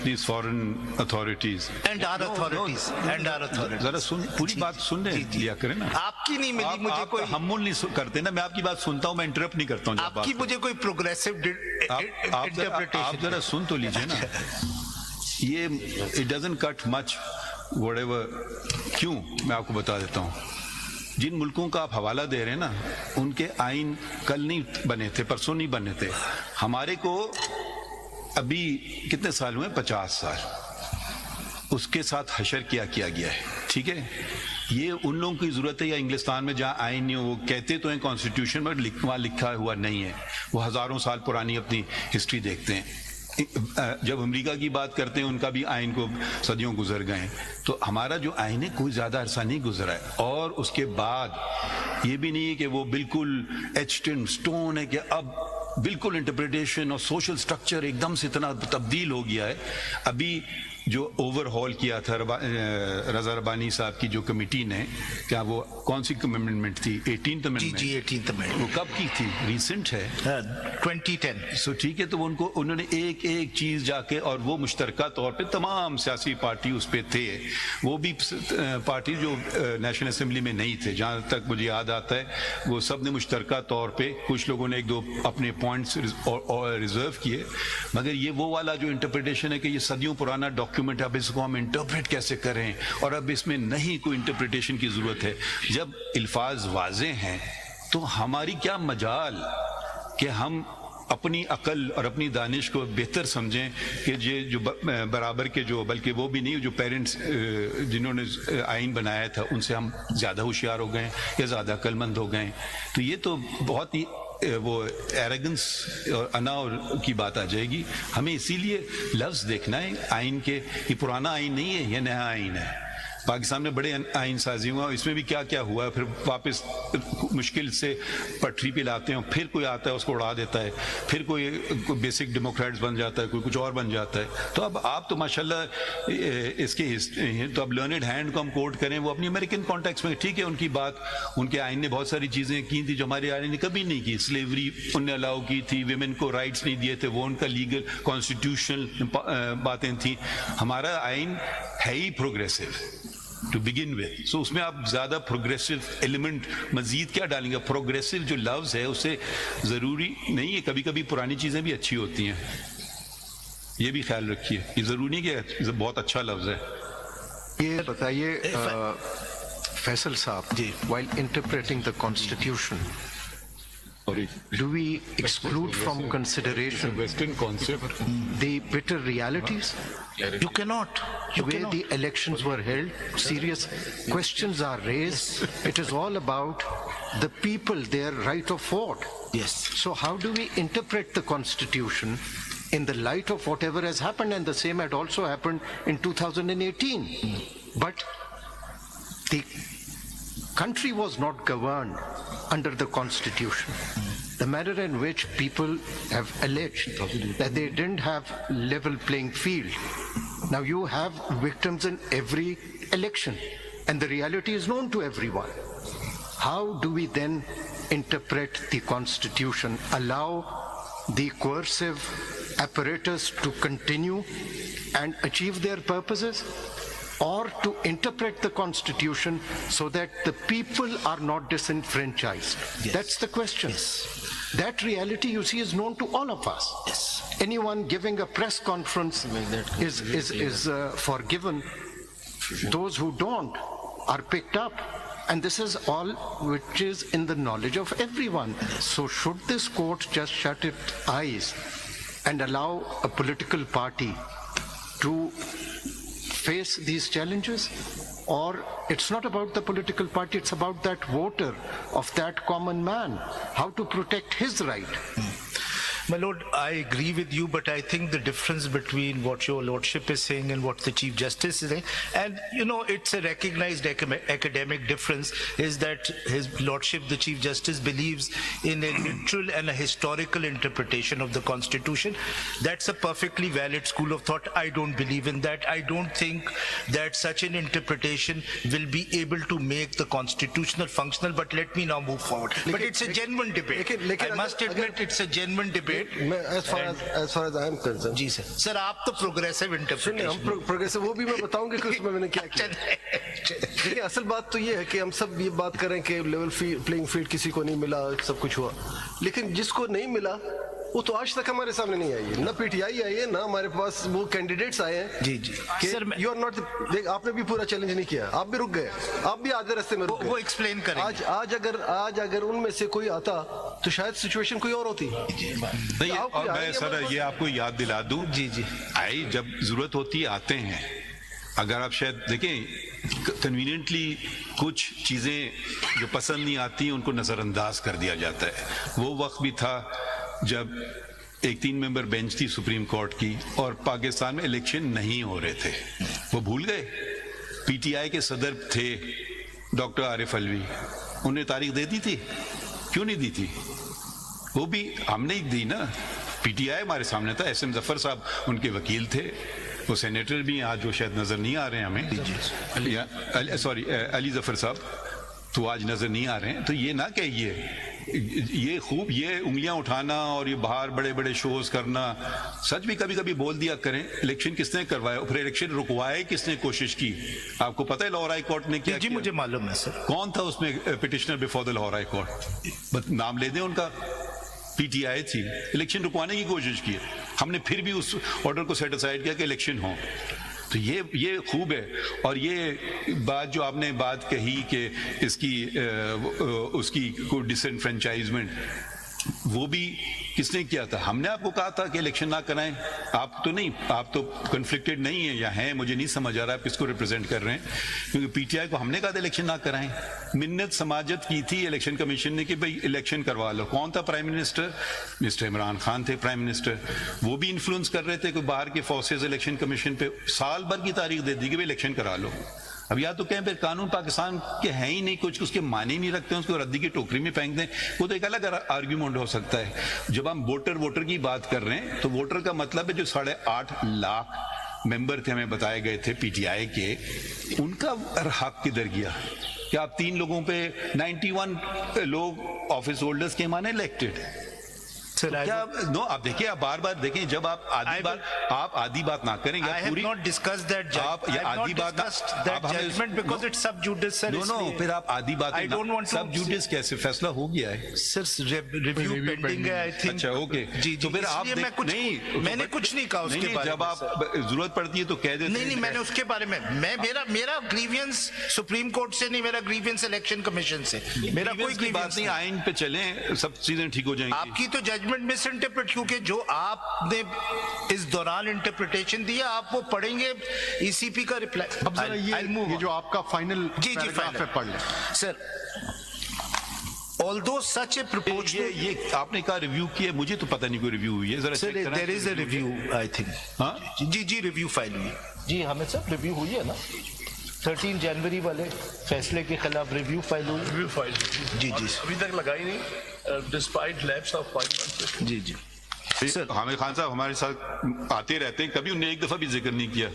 these foreign authorities and our authorities and our authorities. जरा सुन, पूरी बात सुन लिया करें ना. आपकी नहीं मिली मुझे कोई, हम नहीं करते ना. मैं आपकी बात सुनता हूँ, मैं इंटरप्ट नहीं करता हूँ. आपकी मुझे कोई प्रोग्रेसिव इंटरप्रिटेशन. आप जरा सुन तो लीजिए ना. ये it doesn't cut much whatever. क्यों, मैं आपको बता देता हूँ. जिन मुल्कों का आप हवाला दे रहे हैं ना, उनके आइन कल नहीं बने थे, परसों नहीं बने थे. हमारे को अभी कितने साल हुए? 50 साल. उसके साथ हशर किया गया है. ठीक है, ये उन लोगों की जरूरत है या इंग्लिस्तान में जहाँ आइन नहीं हो, वो कहते तो हैं कॉन्स्टिट्यूशन में, वहाँ लिखा हुआ नहीं है. वो हजारों साल पुरानी अपनी हिस्ट्री देखते हैं. जब अमेरिका की बात करते हैं, उनका भी आइन को सदियों गुजर गए. तो हमारा जो आइन है कोई ज्यादा अरसा नहीं गुजरा है. और उसके बाद ये भी नहीं है कि वो बिल्कुल एच्ड इन स्टोन है कि अब बिल्कुल इंटरप्रिटेशन और सोशल स्ट्रक्चर एकदम से इतना तब्दील हो गया है. अभी जो ओवरहॉल किया था रजा रबानी साहब की जो कमेटी ने, क्या वो कौन सी अमेंडमेंट थी? 18th amendment. जी 18th अमेंडमेंट. वो कब की थी? रिसेंट है, 2010. सो ठीक है. तो उन्होंने एक एक चीज जाके, और वो मुश्तरका तौर पे तमाम सियासी पार्टी उस पे थे. वो भी पार्टी जो नेशनल असेंबली में नहीं थे, जहां तक मुझे याद आता है, वो सब ने मुश्तरका तौर पे, कुछ लोगों ने एक दो अपने पॉइंट्स रिजर्व किए. मगर ये वो वाला जो इंटरप्रिटेशन है कि ये सदियों पुराना डॉक्यूमेंट, अब इसको हम इंटरप्रेट कैसे करें, और अब इसमें नहीं कोई इंटरप्रिटेशन की जरूरत है. जब अल्फाज वाज़े हैं तो हमारी क्या मजाल कि हम अपनी अकल और अपनी दानिश को बेहतर समझें कि ये जो बराबर के जो, बल्कि वो भी नहीं, जो पेरेंट्स जिन्होंने आइन बनाया था उनसे हम ज़्यादा होशियार हो गए या ज़्यादा अक्लमंद हो गए. तो ये तो बहुत ही वो एरोगेंस और अना की बात आ जाएगी. हमें इसीलिए लफ्ज़ देखना है आइन के. ये पुराना आइन नहीं है, ये नया आइन है. पाकिस्तान में बड़े आइन साजी हुआ, इसमें भी क्या क्या हुआ, फिर वापस मुश्किल से पटरी पे लाते हैं, फिर कोई आता है उसको उड़ा देता है, फिर कोई बेसिक डेमोक्रेट्स बन जाता है, कोई कुछ और बन जाता है. तो अब आप तो माशाल्लाह इसके, तो अब लर्नड हैंड को हम कोट करें, वो अपनी अमेरिकन कॉन्टेक्स्ट में ठीक है, उनकी बात, उनके आइन ने बहुत सारी चीज़ें की थी जो हमारे आइन ने कभी नहीं की. स्लेवरी उनने अलाउ की थी, विमेन को राइट्स नहीं दिए थे, वो उनका लीगल कॉन्स्टिट्यूशनल बातें थी. हमारा आइन है ही प्रोग्रेसिव टू बिगिन विद. सो उसमें आप ज्यादा प्रोग्रेसिव एलिमेंट मजीद क्या डालेंगे? प्रोग्रेसिव जो लफ्ज है उससे जरूरी नहीं है, कभी कभी पुरानी चीजें भी अच्छी होती हैं, ये भी ख्याल रखिए. ये जरूरी नहीं कि बहुत अच्छा लफ्ज है. ये बताइए फैसल साहब जी, while interpreting the constitution, do we exclude from consideration Western concept. the bitter realities? You cannot. Where the elections were held, serious questions are raised. It is all about the people, their right of vote. Yes. So how do we interpret the Constitution in the light of whatever has happened? And the same had also happened in 2018. But the country was not governed under the Constitution. The manner in which people have alleged that they didn't have level playing field. Now you have victims in every election, and the reality is known to everyone. How do we then interpret the Constitution, allow the coercive apparatus to continue and achieve their purposes, or to interpret the Constitution so that the people are not disenfranchised? Yes. That's the question. Yes. That reality, you see, is known to all of us. Yes. Anyone giving a press conference is forgiven. Those who don't are picked up. And this is all which is in the knowledge of everyone. So should this court just shut its eyes and allow a political party to face these challenges? Or it's not about the political party, it's about that voter of that common man, how to protect his right. My Lord, I agree with you, but I think the difference between what your Lordship is saying and what the Chief Justice is saying, and you know, it's a recognized academic difference, is that His Lordship, the Chief Justice, believes in a literal and a historical interpretation of the Constitution. That's a perfectly valid school of thought. I don't believe in that. I don't think that such an interpretation will be able to make the constitutional functional, but let me now move forward. But it's a genuine debate. I must admit, it's a genuine debate. As far as I am concerned. जी sir sir आप तो progressive सुनिए, interpretation हम progressive वो भी मैं बताऊंगा कि उसमें मैंने क्या किया। देखिए, असल बात तो ये है कि हम सब ये बात करें कि लेवल प्लेइंग फील्ड किसी को नहीं मिला, सब कुछ हुआ, लेकिन जिसको नहीं मिला वो तो आज तक हमारे सामने नहीं आई है, ना पीटीआई आई है, ना हमारे पास वो कैंडिडेट्स आए हैं। जी जी सर, यू आर नॉट, देख आपने भी पूरा चैलेंज नहीं किया, आप भी रुक गए, आप भी आधे रास्ते में रुक गए। वो एक्सप्लेन करेंगे। आज अगर उनमें से कोई आता तो शायद सिचुएशन कोई और होती। नहीं, और मैं सर ये आपको याद दिला दूं, जी जी, आई जब जरूरत होती है आते हैं। अगर आप शायद देखें कन्वीनियंटली कुछ चीजें जो पसंद नहीं आती उनको नजरअंदाज कर दिया जाता है। वो वक्त भी था जब एक 3 मेंबर बेंच थी सुप्रीम कोर्ट की और पाकिस्तान में इलेक्शन नहीं हो रहे थे, वो भूल गए। पीटीआई के सदर थे डॉक्टर आरिफ अलवी, उन्हें तारीख दे दी थी, क्यों नहीं दी थी? वो भी हमने ही दी ना। पीटीआई हमारे सामने था, एसएम जफर साहब उनके वकील थे, वो सेनेटर भी हैं आज, जो शायद नजर नहीं आ रहे हैं हमें, सॉरी अली जफर साहब, तो आज नजर नहीं आ रहे हैं। तो ये ना कहिए ये खूब ये उंगलियां उठाना और ये बाहर बड़े बड़े शोज करना, सच भी कभी कभी बोल दिया करें। इलेक्शन किसने करवाया, फिर इलेक्शन रुकवाए किसने कोशिश की? आपको पता है लाहौर हाई कोर्ट ने क्या जी किया? मुझे मालूम है सर। कौन था उसमें petitioner before the Lahore high court? नाम ले दें उनका। पीटीआई थी, इलेक्शन रुकवाने की कोशिश की, हमने फिर भी उस ऑर्डर को सेट असाइड किया कि इलेक्शन हो। तो ये खूब है। और ये बात जो आपने बात कही कि इसकी उसकी कोई डिसएनफ्रेंचाइजमेंट, वो भी किसने किया था? हमने आपको कहा था कि इलेक्शन ना कराएं। आप तो नहीं, आप तो कन्फ्लिक्टेड नहीं है या हैं, मुझे नहीं समझ आ रहा आप किसको रिप्रेजेंट कर रहे हैं, क्योंकि पीटीआई को हमने कहा था इलेक्शन ना कराएं। मिन्नत समाजत की थी इलेक्शन कमीशन ने कि भाई इलेक्शन करवा लो। कौन था prime minister? Mister Imran Khan थे प्राइम मिनिस्टर। वो भी इन्फ्लुएंस कर रहे थे कि बाहर के फोर्सेज इलेक्शन कमीशन पे साल भर की तारीख दे दी कि भाई इलेक्शन करा लो। अब या तो कहें फिर कानून पाकिस्तान के हैं ही नहीं, कुछ उसके माने नहीं रखते हैं, उसको रद्दी की टोकरी में फेंक दें, वो तो एक अलग आर्ग्यूमेंट हो सकता है। जब हम वोटर की बात कर रहे हैं तो वोटर का मतलब है जो 8.5 लाख मेंबर थे, हमें बताए गए थे पीटीआई के, उनका हक किधर गया? क्या आप 3 लोगों पे 91 लोग ऑफिस होल्डर्स के माने इलेक्टेड? सर क्या नो, आप देखिए, आप बार बार देखें, जब आप आधी बात ना करेंगे, I have पूरी not discussed that आप ये आधी बात judgment because it's sub judice sir। No फिर आप आधी बात I don't want to सब जुडिस कैसे फैसला हो गया है? सर रिव्यू पेंडिंग है आई थिंक। अच्छा ओके जी तो फिर आप मैं कुछ नहीं, मैंने कुछ नहीं कहा उसके बारे में। जब आप जरूरत पड़ती है तो कह देते हैं। नहीं मैंने उसके बारे में, मैं मेरा ग्रीवियंस सुप्रीम कोर्ट से नहीं, मेरा ग्रीवियंस इलेक्शन कमीशन से, मेरा कोई की बात नहीं। आइन पे चलें, सब चीजें ठीक हो जाएंगी। आपकी तो जजमेंट मिस इंटरप्रेट, क्योंकि जो आपने इस दौरान इंटरप्रिटेशन दिया आप वो पढ़ेंगे ईसीपी का रिप्लाई। अब जरा ये जो आपका फाइनल जी पैराग्राफ है पढ़ लें sir. Although such a proportional, ये आपने कहा रिव्यू किया, मुझे तो पता नहीं कोई रिव्यू हुई है। Sir there is a review I think। हाँ जी रिव्यू फाइल हुई जी, हमें सब रिव्यू हुई है ना। 13 जनवरी वाले फैसले के खिलाफ रिव्यू फाइल हुई। रिव्यू फाइल जी अभी तक लगाई नहीं, डिस्पाइट लैप्स ऑफ 5 months। जी सर हामिद खान साहब हमारे साथ आते रहते हैं, कभी उन्होंने एक दफा भी जिक्र नहीं किया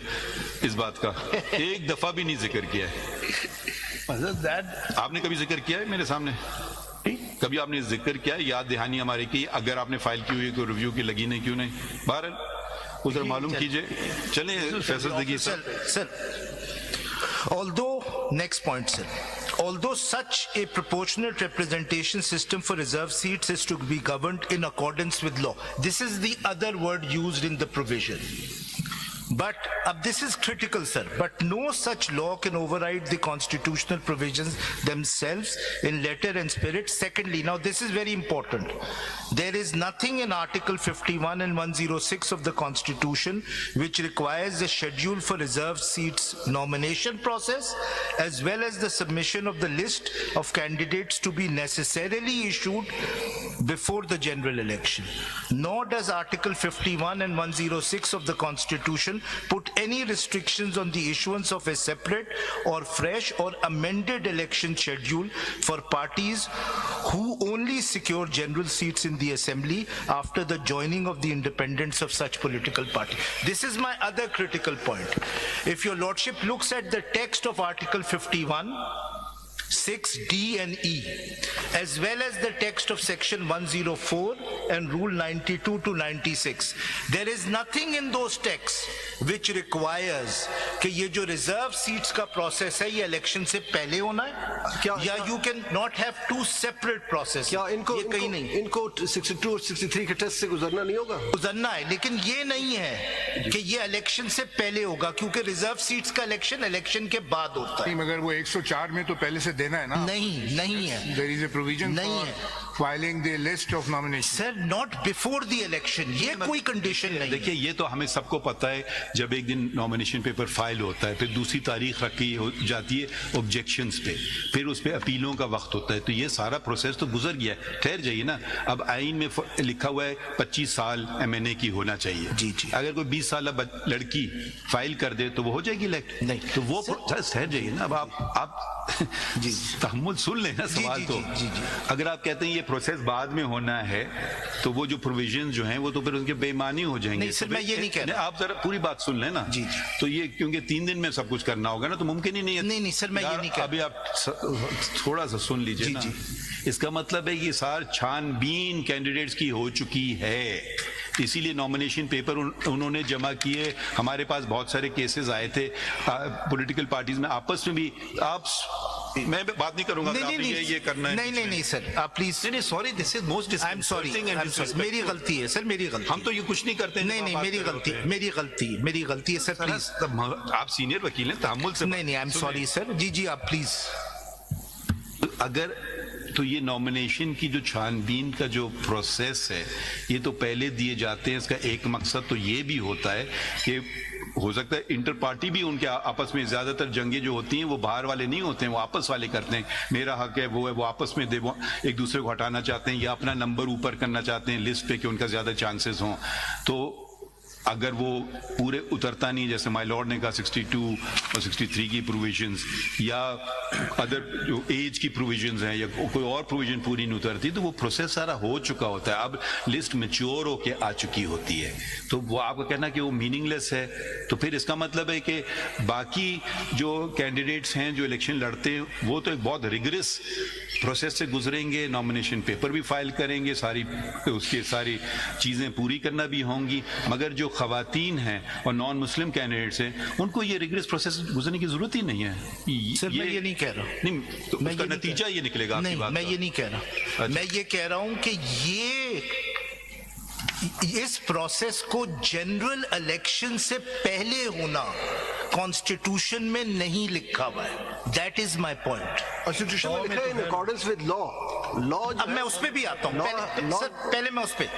इस बात का, एक दफा भी नहीं जिक्र किया है। आपने कभी जिक्र किया है मेरे सामने? کبھی آپ نے ذکر کیا, یاد دہانی ہمارے کی, اگر آپ نے فائل کی ہوئی کوئی ریویو کی لگی نہیں کیوں نہیں؟ بہرحال ادھر معلوم کیجئے. چلیں فیصل دیکھیے Sir, although, next point, sir. Although such a proportionate representation system for reserved seats is to be governed in accordance with law. This is the other word used in the provision. But this is critical, sir. But no such law can override the constitutional provisions themselves in letter and spirit. Secondly, now this is very important. There is nothing in Article 51 and 106 of the Constitution which requires a schedule for reserved seats nomination process as well as the submission of the list of candidates to be necessarily issued before the general election. Nor does Article 51 and 106 of the Constitution put any restrictions on the issuance of a separate or fresh or amended election schedule for parties who only secure general seats in the assembly after the joining of the independents of such political party. This is my other critical point. If your lordship looks at the text of Article 51, 6D and E, as well as the text of section 104 and rule 92 to 96. There is nothing in those texts which requires कि ये जो reserve seats का process है ये election से पहले होना है या you can not have two separate processes. क्या इनको ये कहीं नहीं, इनको 62 और 63 के टेस्ट से गुजरना नहीं होगा? गुजरना है, लेकिन ये नहीं है कि ये election से पहले होगा क्योंकि reserve seats का election के बाद होता है. मगर वो 104 में तो पहले से देना है ना. नहीं है. There is a provision नहीं for है. filing the list of nominations. Sir, not before the election. ये कोई condition नहीं है. देखिए ये तो हमें सबको पता है, जब एक दिन नॉमिनेशन पेपर फाइल होता है फिर दूसरी तारीख रखी जाती है ऑब्जेक्शंस पे, फिर उस पे अपीलों का वक्त होता है, तो ये सारा प्रोसेस तो गुजर गया है. ठहर जाइए ना, अब आइन में लिखा हुआ है 25 साल MNA की होना चाहिए. जी. अगर कोई 20 साल लड़की फाइल कर दे तो वो हो जाएगी इलेक्ट नहीं, तो वो ठहर जाइए ना. अब आप जी तहम्मुल सुन लेना सवाल. तो अगर आप कहते हैं ये प्रोसेस बाद में होना है तो वो जो प्रोविजन जो हैं वो तो फिर उनके बेईमानी हो जाएंगे. नहीं सर, मैं ये नहीं कह रहा. आप जरा पूरी बात सुन लेना. जी. तो ये क्योंकि 3 दिन में सब कुछ करना होगा ना, तो मुमकिन ही नहीं है. नहीं सर, मैं ये नहीं कह रहा. अभी आप थोड़ा सा सुन लीजिए ना. इसका मतलब है कि सार छानबीन कैंडिडेट्स की हो चुकी है, इसीलिए नॉमिनेशन पेपर उन्होंने जमा किए. हमारे पास बहुत सारे केसेस आए थे पॉलिटिकल पार्टीज में आपस में भी. आप मैं बात नहीं करूंगा ये करना है. नहीं सर, आप प्लीज. नहीं sorry, this is most I am sorry. मेरी गलती है सर, मेरी गलती. हम तो ये कुछ नहीं करते. नहीं मेरी गलती है सर, प्लीज. आप सीनियर वकील हैं, तहम्मुल से. नहीं आई एम सॉरी सर. जी आप प्लीज. अगर तो ये नॉमिनेशन की जो छानबीन का जो प्रोसेस है ये तो पहले दिए जाते हैं. इसका एक मकसद तो ये भी होता है कि हो सकता है इंटर पार्टी भी उनके आपस में, ज्यादातर जंगें जो होती हैं वो बाहर वाले नहीं होते हैं, वो आपस वाले करते हैं. मेरा हक है वो आपस में एक दूसरे को हटाना चाहते हैं या अपना नंबर ऊपर करना चाहते हैं लिस्ट पे कि उनका ज्यादा चांसेस हों. तो अगर वो पूरे उतरता नहीं, जैसे माय लॉर्ड ने कहा 62 और 63 की प्रोविजंस या अदर जो एज की प्रोविजंस हैं या कोई और प्रोविजन पूरी नहीं उतरती, तो वो प्रोसेस सारा हो चुका होता है. अब लिस्ट मैच्योर होके आ चुकी होती है. तो वो आपका कहना कि वो मीनिंगलेस है, तो फिर इसका मतलब है कि बाकी जो कैंडिडेट्स हैं जो इलेक्शन लड़ते हैं वो तो एक बहुत रिगरस प्रोसेस से गुजरेंगे, नॉमिनेशन पेपर भी फाइल करेंगे, उसकी सारी चीज़ें पूरी करना भी होंगी. मगर जो खवातीन हैं और नॉन मुस्लिम कैंडिडेट्स हैं उनको ये रिगरस प्रोसेस गुजरने की जरूरत ही नहीं है. सर मैं ये नहीं कह रहा. नहीं, तो उसका नतीजा ये निकलेगा. नहीं मैं ये नहीं कह रहा. मैं ये कह रहा हूं कि इस प्रोसेस को जनरल इलेक्शन से पहले होना कॉन्स्टिट्यूशन में नहीं लिखा हुआ है. That is my point. Constitution में लिखा है इन अकॉर्डेंस विद लॉ. अब मैं उस पे भी आता हूँ. पहले मैं उस पे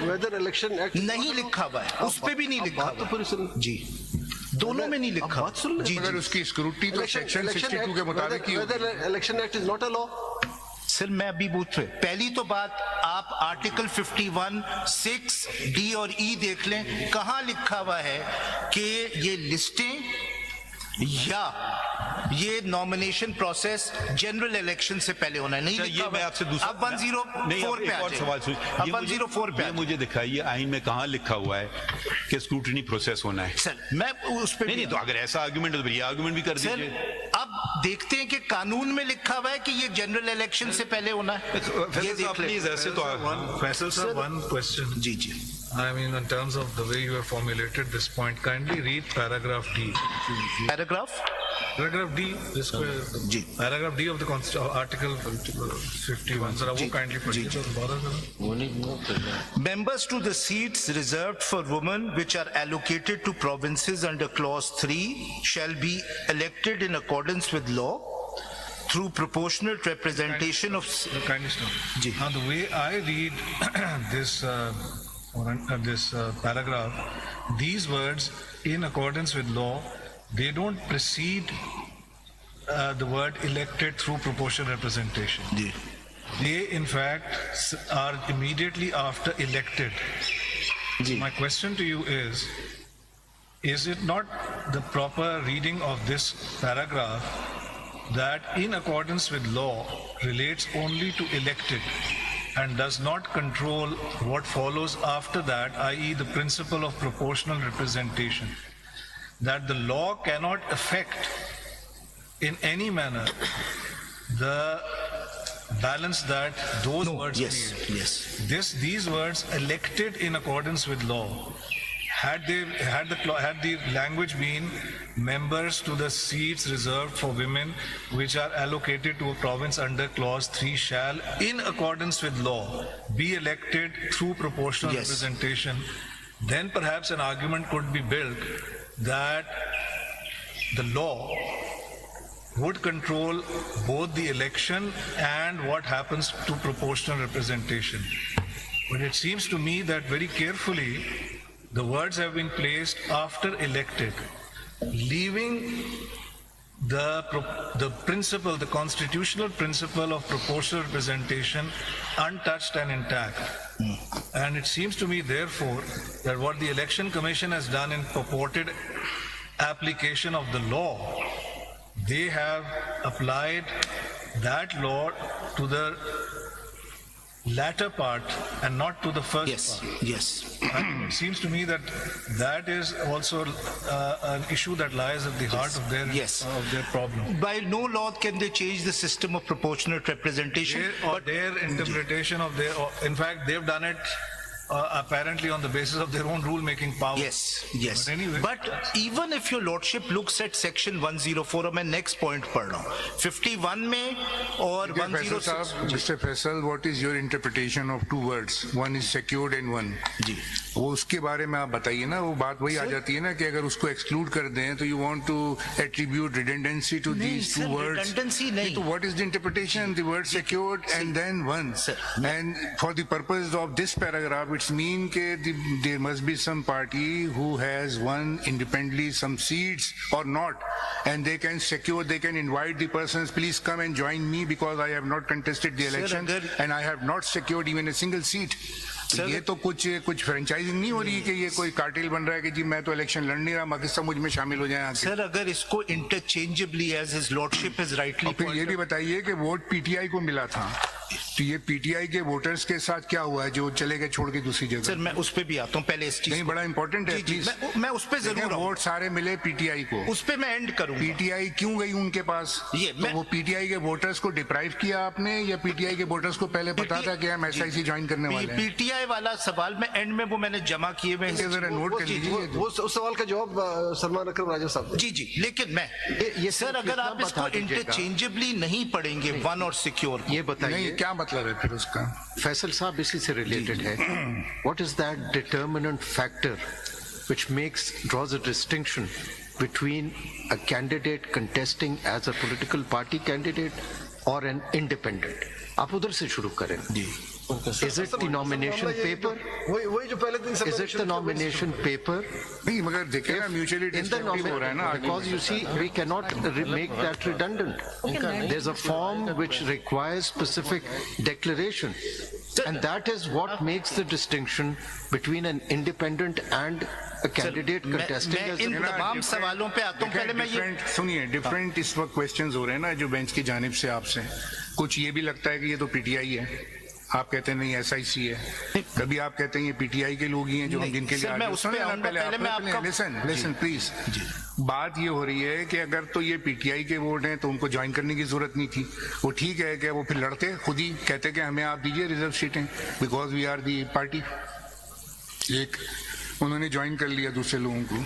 वेदर इलेक्शन एक्ट नहीं लिखा हुआ है, उस पे भी नहीं लिखा. तो पूरी सुन जी, दोनों में नहीं लिखा. बात सुन ले. मगर उसकी स्क्रूटनी तो सेक्शन 62 के मुताबिक ही होगी. Whether election act is not a law. Sir मैं अभी बूथ पे पहली तो बात आप आर्टिकल 51, 6D और E देख लें, कहाँ लिखा हुआ है कि ये लिस्टें या ये नॉमिनेशन प्रोसेस जनरल इलेक्शन से पहले होना है. नहीं लिखा. मैं आपसे दूसरा अब 104 पे आ सवाल सुन. अब 104 पे मुझे दिखाइए आइन में कहाँ लिखा हुआ है कि स्क्रूटनी प्रोसेस होना है. सर मैं उस पे नहीं तो अगर ऐसा आर्गुमेंट है तो ये आर्गुमेंट भी कर दीजिए. अब देखते हैं कि कानून में लिखा हुआ है कि ये जनरल इलेक्शन से पहले होना है, ये देख लें। प्लीज ऐसे तो Faisal sir, one question. जी जी I mean, in terms of the way you have formulated this point, kindly read paragraph D. Paragraph Paragraph D, this जी paragraph D of the Article 51. Sir, वो kindly पढ़िए तो दोबारा करें. Members to the seats reserved for women which are allocated to provinces under clause 3 shall be elected in accordance with law through proportionate representation of Kindly stop. Ji Now, the way I read this paragraph, these words, in accordance with law, they don't precede the word elected through proportional representation. Ji They, in fact, are immediately after elected. My question to you is it not the proper reading of this paragraph that in accordance with law relates only to elected and does not control what follows after that, i.e. the principle of proportional representation, that the law cannot affect in any manner the balance that those words yes create. yes These words, elected in accordance with law, had the language been members to the seats reserved for women which are allocated to a province under clause 3 shall, in accordance with law, be elected through proportional Yes. representation, then perhaps an argument could be built that the law would control both the election and what happens to proportional representation. But it seems to me that very carefully the words have been placed after elected, leaving the principle, the constitutional principle of proportional representation untouched and intact. And it seems to me, therefore, that what the Election Commission has done in purported application of the law, they have applied that law to the latter part and not to the first yes part. yes And it seems to me that that is also an issue that lies at the heart of their problem. by no law can they change the system of proportionate representation Their interpretation of in fact, they've done it apparently on the basis of their own rule-making power. yes But anyway, but even if your lordship looks at section 104 और मैं next point पढ़ रहा हूँ 51 में और Faisal 106 साहब, Mr. Faisal, what is your interpretation of two words? One is secured and one. जी वो उसके बारे में आप बताइए ना. वो बात वही आ जाती है ना कि अगर उसको exclude कर दें तो you want to attribute redundancy to नहीं, these two sir, words. redundancy नहीं. तो what is the interpretation? The word secured and then one. Sir, And for the purpose of this paragraph, it's mean that there must be some party who has won independently some seats or not, and they can secure, they can invite the persons, please come and join me because I have not contested the election and I have not secured even a single seat. ये तो कुछ franchising नहीं हो रही कि ये कोई cartel बन रहा है कि जी मैं तो इलेक्शन लड़ नहीं रहा, बाकी सब मुझ में शामिल हो जाएं आके. सर अगर इसको interchangeably as his lordship is rightly और फिर ये भी बताइए कि वोट पीटीआई को मिला था, तो ये पीटीआई के वोटर्स के साथ क्या हुआ है जो चले गए छोड़ के दूसरी जगह? सर मैं उस पे भी आता हूँ पहले इस चीज नहीं, बड़ा इंपॉर्टेंट है. जी, मैं उस पे जरूर आऊं. वोट सारे मिले पीटीआई को, उस पे मैं एंड करूंगा. पीटीआई क्यों गई उनके पास? तो वो पीटीआई के वोटर्स को डिप्राइव किया आपने या पीटीआई के वोटर्स को पहले पता था कि हम एसआईसी ज्वाइन करने वाले हैं? पीटीआई वाला सवाल में एंड में वो मैंने जमा किए हुए हैं. जरा नोट कर लीजिए. वो उस सवाल का जवाब सलमान अकरम राजा साहब. जी जी, लेकिन मैं ये सर अगर आप इसको इंटरचेंजेबली नहीं पढ़ेंगे वन और सिक्योर, ये बताइए नहीं, क्या मतलब है फिर उसका? फैसल साहब इसी से रिलेटेड है. What is that determinant factor which draws a distinction between a candidate contesting as a political party candidate or an independent? आप उधर से शुरू करें. Is it the nomination paper? वही जो पहले दिन से Is it the nomination paper? नहीं, मगर देखिए ना, म्यूचुअली In the हो रहा है ना. because you see we cannot make that redundant. There's a form which requires specific declaration, and that is what makes the distinction between an independent and a candidate contesting as in a तमाम सवालों पे आता हूँ. पहले मैं ये सुनिए, different इस वक्त क्वेश्चंस हो रहे हैं ना जो बेंच की जानिब से आपसे. कुछ ये भी लगता है कि ये तो पीटीआई है, आप कहते हैं नहीं SIC है, कभी आप कहते हैं ये PTI के लोग ही हैं जो हम जिनके लिए सर, मैं उस पे आऊंगा, पहले मैं आपका- लिसन प्लीज। बात ये हो रही है कि अगर तो ये PTI के वोट हैं तो उनको ज्वाइन करने की जरूरत नहीं थी। वो ठीक है कि वो फिर लड़ते, खुद ही कहते कि हमें आप दीजिए रिजर्व सीटें because we are the party. एक उन्होंने ज्वाइन कर लिया दूसरे लोगों को।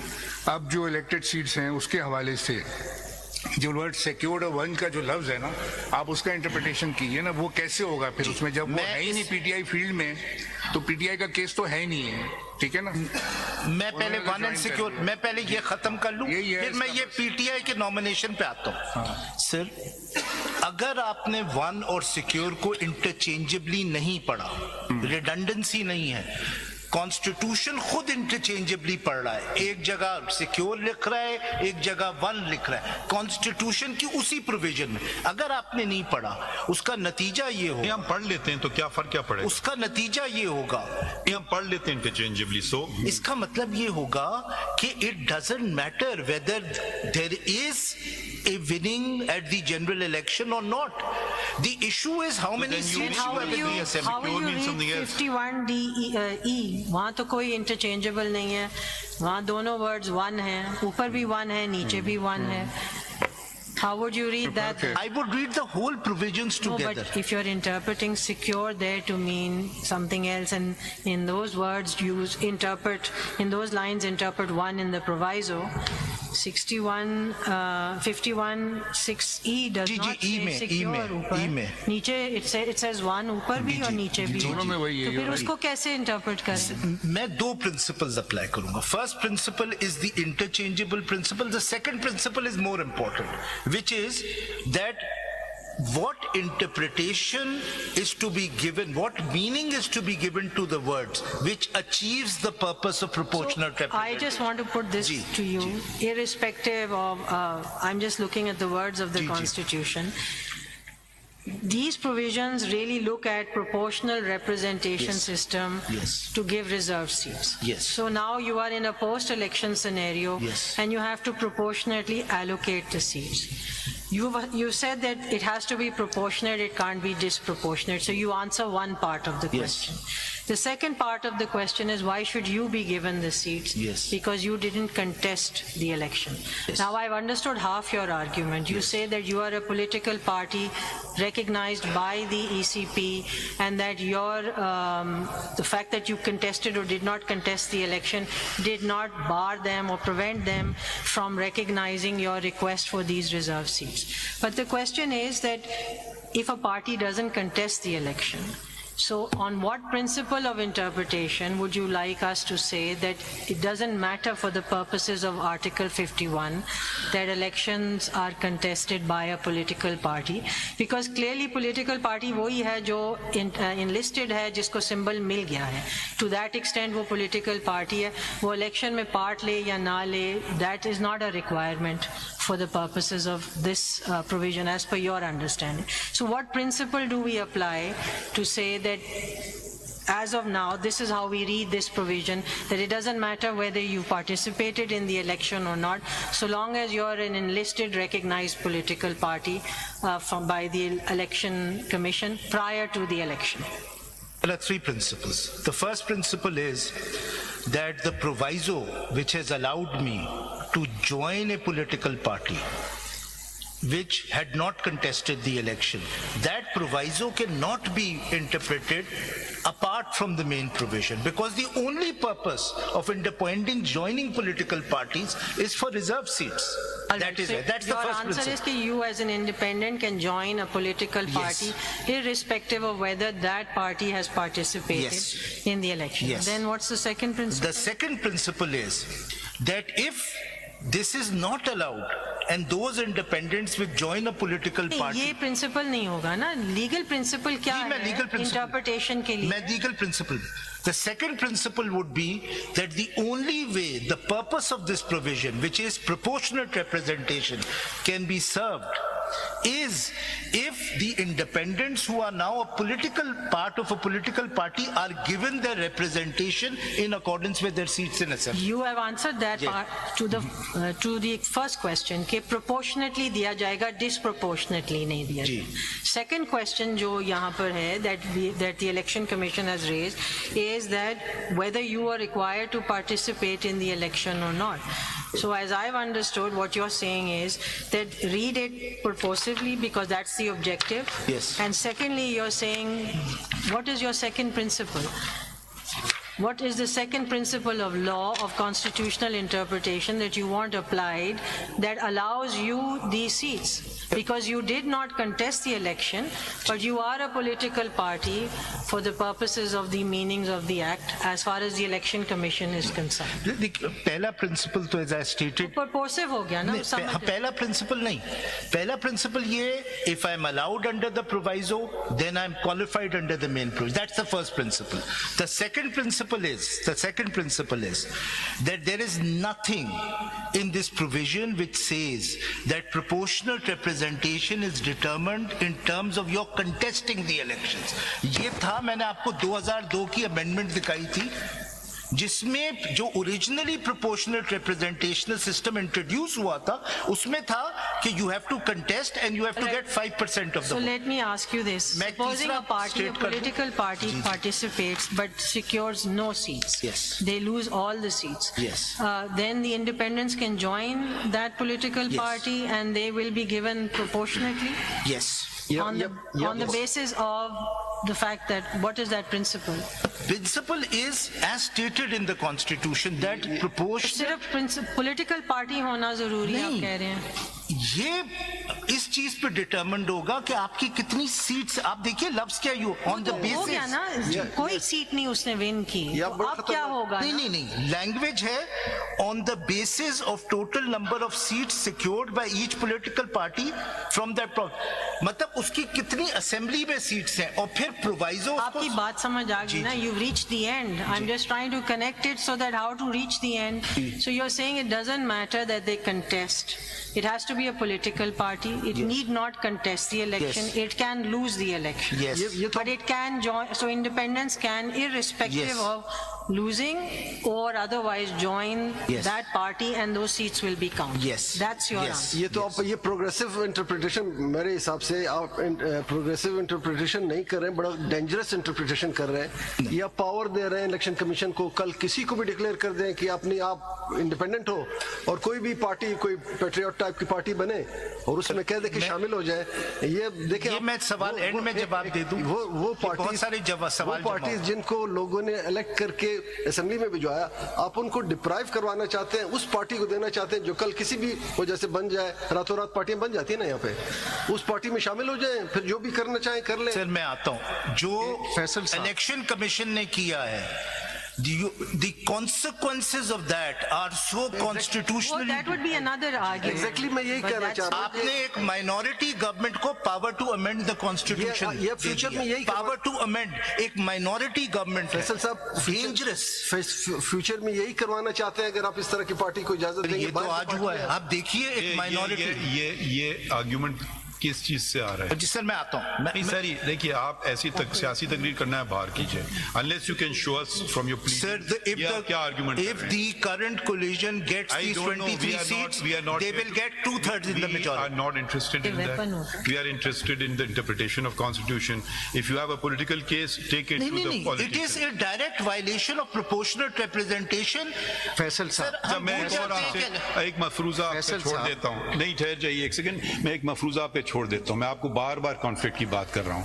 अब जो इलेक्टेड सीट्स हैं उसके हवाले से जो वर्ड सिक्योर्ड और वन का जो लफ्ज है ना, आप उसका इंटरप्रिटेशन कीजिए ना, वो कैसे होगा फिर उसमें जब वो है ही नहीं PTI फील्ड में, तो PTI का केस तो है ही नहीं है, ठीक है ना। मैं पहले वन एंड सिक्योर, मैं पहले ये खत्म कर लूं, यही है फिर मैं इसका ये PTI के नॉमिनेशन पे आता हूं। सर, अगर आपने वन और सिक्योर को इंटरचेंजेबली नहीं पढ़ा, रिडंडेंसी नहीं है, कॉन्स्टिट्यूशन खुद इंटरचेंजेबली पढ़ रहा है, एक जगह सिक्योर लिख रहा है, एक जगह वन लिख रहा है, कॉन्स्टिट्यूशन की उसी प्रोविजन में। अगर आपने नहीं पढ़ा, उसका नतीजा ये ये होगा, हम पढ़ लेते हैं तो क्या फर्क क्या पड़ेगा? उसका नतीजा ये होगा, ये हम पढ़ लेते हैं इंटरचेंजेबली, सो इसका मतलब ये होगा कि it doesn't matter whether there is a winning at the general election or not. The issue is how many then you seats need you to have in the assembly. How will Secure you means something read else. 51D वहाँ तो कोई interchangeable नहीं है, वहाँ दोनों words one हैं, ऊपर भी वन है, नीचे भी वन है. How would you read that? I would read the whole provisions No, together. but if you're interpreting secure there to mean something else, and in those words interpret, in those lines interpret one in the proviso, 51 6E does ji, not E say में, secure ऊपर. E में. नीचे it says one ऊपर भी और नीचे भी. दोनों में वही है, तो फिर you're उसको कैसे interpret करें? मैं दो principles apply करूंगा. First principle is the interchangeable principle. The second principle is more important, which is that what interpretation is to be given, what meaning is to be given to the words which achieves the purpose of proportional I representation. just want to put this Ji, to you, irrespective of, I'm just looking at the words of the Ji, ji. Constitution. These provisions really look at proportional representation Yes. system Yes. to give reserved seats. Yes. So now you are in a post-election scenario, Yes. and you have to proportionately allocate the seats. You said that it has to be proportionate, it can't be disproportionate. So you answer one part of the Yes. question. The second part of the question is, why should you be given the seats? Yes. Because you didn't contest the election. Yes. Now I've understood half your argument. You say that you are a political party recognized by the ECP, and that the fact that you contested or did not contest the election did not bar them or prevent them from recognizing your request for these reserved seats. But the question is that if a party doesn't contest the election, so on what principle of interpretation would you like us to say that it doesn't matter for the purposes of Article 51 that elections are contested by a political party? Because clearly political party वही है जो enlisted है, जिसको symbol मिल गया है. To that extent वो political party है, वो election में part ले या ना ले, that is not a requirement for the purposes of this provision as per your understanding. So what principle do we apply to say that as of now, this is how we read this provision, that it doesn't matter whether you participated in the election or not, so long as you're an enlisted, recognized political party by the Election Commission prior to the election? There are three principles. The first principle is that the proviso which has allowed me to join a political party which had not contested the election, that proviso cannot be interpreted apart from the main provision, because the only purpose of independent joining political parties is for reserved seats. That is So it. That's the your first answer is principle. that you as an independent can join a political party irrespective of whether that party has participated Yes. in the election. Yes. Then what's the second principle? The second principle is that if this is not allowed and those independents which join a political नहीं, party, ये principal नहीं होगा ना. Legal principal क्या जी, मैं है legal principle- interpretation के लिए? my legal principle. The second principle would be that the only way the purpose of this provision, which is proportionate representation, can be served is if the independents who are now a political part of a political party are given their representation in accordance with their seats in assembly. You have answered that part to the first question कि proportionately दिया जाएगा, disproportionately नहीं दिया जाएगा. Second question जो यहाँ पर है that the election commission has raised is that whether you are required to participate in the election or not. So as I've understood, what you're saying is that read it purposively because that's the objective. Yes. And secondly, you're saying, what is your second principle? What is the second principle of law of constitutional interpretation that you want applied that allows you these seats? Because you did not contest the election, but you are a political party for the purposes of the meanings of the act as far as the election commission is concerned. पहला principle तो as I stated, Purposive हो गया ना उस समय. पहला principle नहीं, पहला principle ये, if I'm allowed under the proviso, then I'm qualified under the main proviso. That's the first principle. The second principle is that there is nothing in this provision which says that proportional representation is determined in terms of your contesting the elections. ये था, मैंने आपको 2002 की amendment दिखाई थी जिसमें जो originally proportional representational system introduce हुआ था उसमें था कि you have to contest and you have to get 5% of the So vote. let me ask you this. मैं Supposing तीसरा a party, a state कर दूं? political party participates but secures no seats. Yes. They lose all the seats. Yes. Then the independents can join that political Yes. party and they will be given proportionately Yes. on the basis of the fact that, what is that principle? Principle is as stated in the constitution that proportional. सिर्फ political party होना जरूरी है, आप नहीं. कह रहे हैं. ये इस चीज पे डिटरमिन्ड होगा कि आपकी कितनी सीट्स, आप देखिए लफ्ज क्या यू ऑन द हो गया बेसिस. ना, कोई सीट नहीं उसने विन की, तो अब क्या होगा नहीं ना? नहीं नहीं, लैंग्वेज है on the basis of total number of seats secured by each political party from that, मतलब उसकी कितनी असेंबली में सीट्स हैं और फिर प्रोवाइजो. आपकी बात समझ आ गई ना. You've reached the end. I'm just trying to connect it so that how to reach the end. So you're saying it doesn't matter that they contest. It has to be a political party. It need not contest the election. Yes. It can lose the election. Yes. But it can join. So independents can, irrespective Yes. of losing or otherwise, join Yes. that party and those seats will be counted. Yes. That's your Yes. answer. یہ تو آپ یہ progressive interpretation میرے حساب سے آپ progressive interpretation نہیں کر رہے ہیں, بڑا ڈینجرس انٹرپریٹیشن کر رہے ہیں. یا پاور دے رہے ہیں الیکشن کمیشن کو, کل کسی کو بھی ڈکلیئر کر دیں کہ آپ انڈیپینڈنٹ ہو اور کوئی بھی پارٹی, کوئی پیٹریوٹ ٹائپ کی پارٹی بنے اور اس میں کہہ دے کہ شامل ہو جائے. یہ دیکھیں, یہ میں سوال اینڈ میں جواب دے دوں. وہ بہت سارے سوال پارٹیز جن کو لوگوں نے الیکٹ کر کے اسمبلی میں بھجوایا, آپ ان کو ڈپرائیو کروانا چاہتے ہیں, اس پارٹی کو دینا چاہتے ہیں جو کل کسی بھی وجہ سے بن جائے, راتوں رات پارٹیاں بن جاتی ہیں نا یہاں پہ, اس پارٹی میں شامل ہو جائیں, پھر جو بھی کرنا چاہیں کر لیں. سر میں آتا ہوں, جو الیکشن کمیشن نے کیا ہے, the consequences of that are so Well, constitutionally. that would be another argument. Exactly میں یہی But کہنا that's- چاہ رہا ہوں. آپ نے ایک مائنورٹی گورنمنٹ کو power to amend the constitution, یہ future میں یہی پاور ٹو امینڈ ایک minority government. Faisal sahab, dangerous. Future میں یہی کروانا چاہتے ہیں اگر آپ اس طرح کی پارٹی کو اجازت دیں گے. یہ تو آج ہوا ہے, آپ دیکھیے ایک مائنورٹی. یہ آرگیومنٹ کس چیز سے آ رہا ہے؟ جی سر میں آتا ہوں. نہیں سر, دیکھیے آپ ایسی سیاسی تقریر کرنا ہے باہر کیجیے, unless you can show us from your pleadings. Sir, کیا argument if the current coalition gets I these don't know. 23 seats, they will get 2/3 in the We are majority. not interested in weapon that. होता. We are interested in the interpretation of constitution. If you have a political case, take it to the نہیں, it politicians. is a direct violation of proportionate representation. Faisal صاحب, جب میں ایک مفروضہ آپ پہ چھوڑ دیتا ہوں, نہیں ٹھہر جائیے ایک سیکنڈ, میں ایک مفروضہ آپ پہ چھوڑ دیتا ہوں. میں آپ کو بار بار کانفلکٹ کی بات کر رہا ہوں.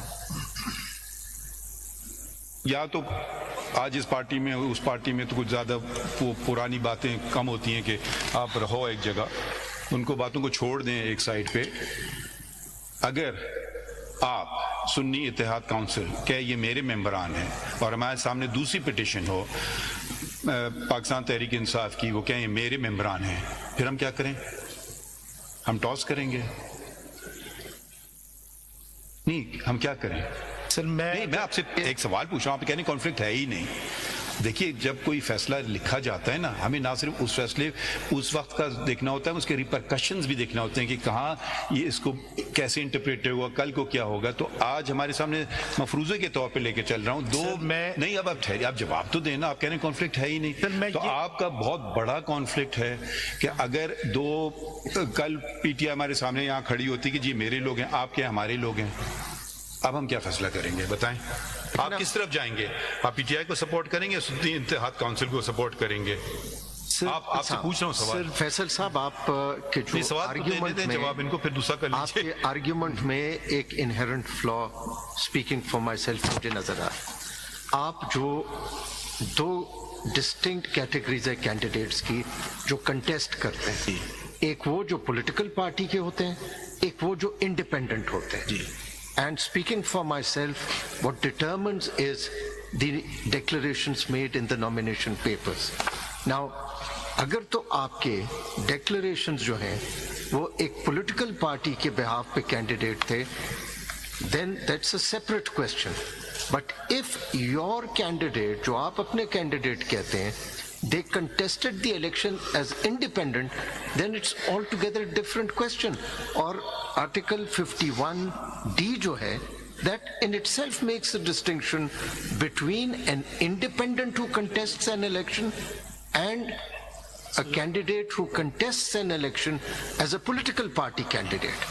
یا تو آج اس پارٹی میں, اس پارٹی میں تو کچھ زیادہ وہ پرانی باتیں کم ہوتی ہیں کہ آپ رہو ایک جگہ, ان کو باتوں کو چھوڑ دیں ایک سائڈ پہ. اگر آپ سنی اتحاد کونسل کہ یہ میرے ممبران ہیں اور ہمارے سامنے دوسری پٹیشن ہو پاکستان تحریک انصاف کی, وہ کہیں یہ میرے ممبران ہیں, پھر ہم کیا کریں؟ ہم ٹاس کریں گے؟ نہیں, ہم کیا کریں؟ سر نہیں, میں آپ سے ایک سوال پوچھ رہا ہوں, آپ کہنے کانفلکٹ ہے ہی نہیں. دیکھیے جب کوئی فیصلہ لکھا جاتا ہے نا, ہمیں نہ صرف اس فیصلے اس وقت کا دیکھنا ہوتا ہے, اس کے ریپرکشنز بھی دیکھنا ہوتے ہیں کہ کہاں یہ اس کو کیسے انٹرپریٹ ہوگا, کل کو کیا ہوگا. تو آج ہمارے سامنے مفروضے کے طور پہ لے کے چل رہا ہوں دو نہیں. اب آپ ٹھہریے, آپ جواب تو دینا. آپ کہہ رہے ہیں کانفلکٹ ہے ہی نہیں, تو آپ کا بہت بڑا کانفلکٹ ہے کہ اگر دو کل پی ٹی آئی ہمارے سامنے یہاں کھڑی ہوتی کہ جی میرے لوگ ہیں, آپ کے ہمارے لوگ ہیں, اب ہم کیا فیصلہ کریں گے بتائیں؟ آپ کس طرف جائیں گے؟ آپ پی ٹی آئی کو سپورٹ کریں گے, سنی اتحاد کونسل کو سپورٹ کریں گے؟ آپ سے پوچھ رہا ہوں سوال. سر فیصل صاحب, آپ کے جو سوال تو دینے دیں, جواب ان کو پھر دوسرا کر آپ لیجیے. کے آرگیومنٹ میں ایک انہرنٹ فلا اسپیکنگ فار مائی سیلف مجھے نظر آ رہا ہے. آپ جو دو ڈسٹنکٹ کیٹیگریز ہے کینڈیڈیٹس کی جو کنٹیسٹ کرتے ہیں, ایک وہ جو پولیٹیکل پارٹی کے ہوتے ہیں, ایک وہ جو انڈیپینڈنٹ ہوتے ہیں. And speaking for myself, what determines is the declarations made in the nomination papers. Now, اگر تو آپ کے declarations جو ہیں وہ ایک political party کے behalf پہ candidate تھے, then that's a separate question. But if your candidate, جو آپ اپنے candidate کہتے ہیں, they contested the election as independent, then it's altogether a different question. Or Article 51D جو ہے, that in itself makes a distinction between an independent who contests an election and a candidate who contests an election as a political party candidate.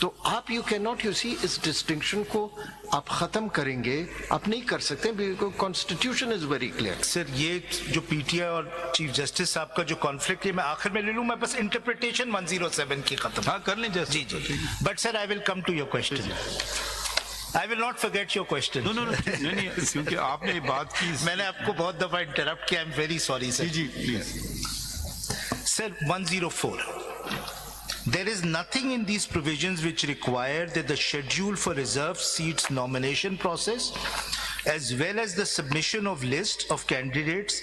تو آپ you can not, you see, اس distinction کو آپ ختم کریں گے, آپ نہیں کر سکتے, constitution is very clear. Sir یہ جو پی ٹی آئی اور چیف جسٹس صاحب کا جو کانفلکٹ ہے, میں آخر میں لے لوں, میں بس انٹرپریٹیشن 107 کی ختم. ہاں کر لیں جیسے. جی. But sir I will come to your question. I will not forget your question. نہیں, کیونکہ آپ نے بات کی, میں نے آپ کو بہت دفعہ انٹرپٹ کیا. I am very sorry sir. G please. Sir, 104. There is nothing in these provisions which require that the schedule for reserved seats nomination process as well as the submission of list of candidates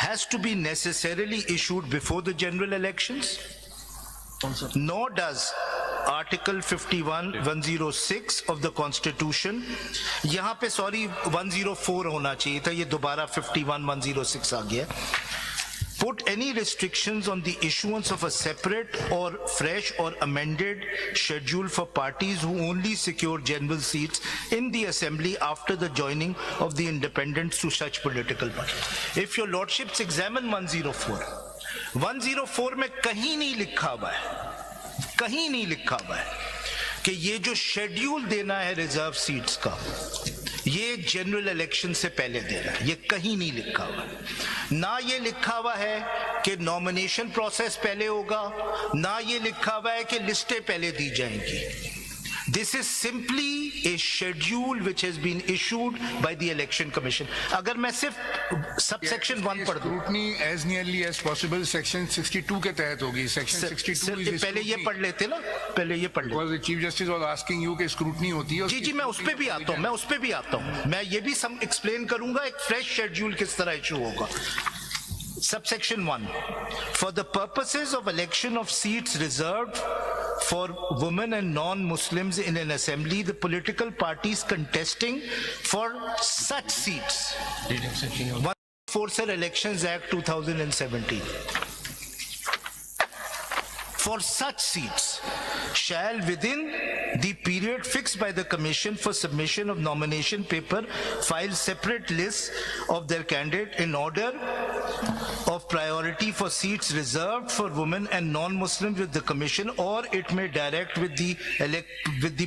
has to be necessarily issued before the general elections. Nor does Article 51(106) of the Constitution, یہاں پہ sorry 104 ہونا چاہیے تھا, یہ دوبارہ 51(106) آ گیا, put any restrictions on the issuance of a separate or fresh or amended schedule for parties who only secure general seats in the assembly after the joining of the independents to such political parties. If your lordships examine 104 میں کہیں نہیں لکھا ہوا ہے کہ یہ جو schedule دینا ہے ریزرو سیٹس کا, یہ جنرل الیکشن سے پہلے دینا ہے. یہ کہیں نہیں لکھا ہوا. نہ یہ لکھا ہوا ہے کہ نامینیشن پروسیس پہلے ہوگا, نہ یہ لکھا ہوا ہے کہ لسٹیں پہلے دی جائیں گی. This is simply a schedule which has been issued by the Election Commission. اگر میں صرف سب سیکشن 1 پڑھ دوں, scrutiny as nearly as possible section 62 کے تحت ہوگی. Section 62 پہلے یہ پڑھ لیتے نا, پہلے یہ پڑھ لیتے. Because the Chief Justice was asking you کہ scrutiny ہوتی ہے. جی میں اس پہ بھی آتا ہوں, میں یہ بھی ایکسپلین کروں گا ایک فریش شیڈیول کس طرح ایشو ہوگا. Subsection 1. For the purposes of election of seats reserved for women and non-Muslims in an assembly, the political parties contesting for such seats. 114 Elections Act 2017. For such seats shall within the period fixed by the Commission for submission of nomination paper file separate lists of their candidate in order of priority for seats reserved for women and non-Muslims with the Commission, or it may direct with the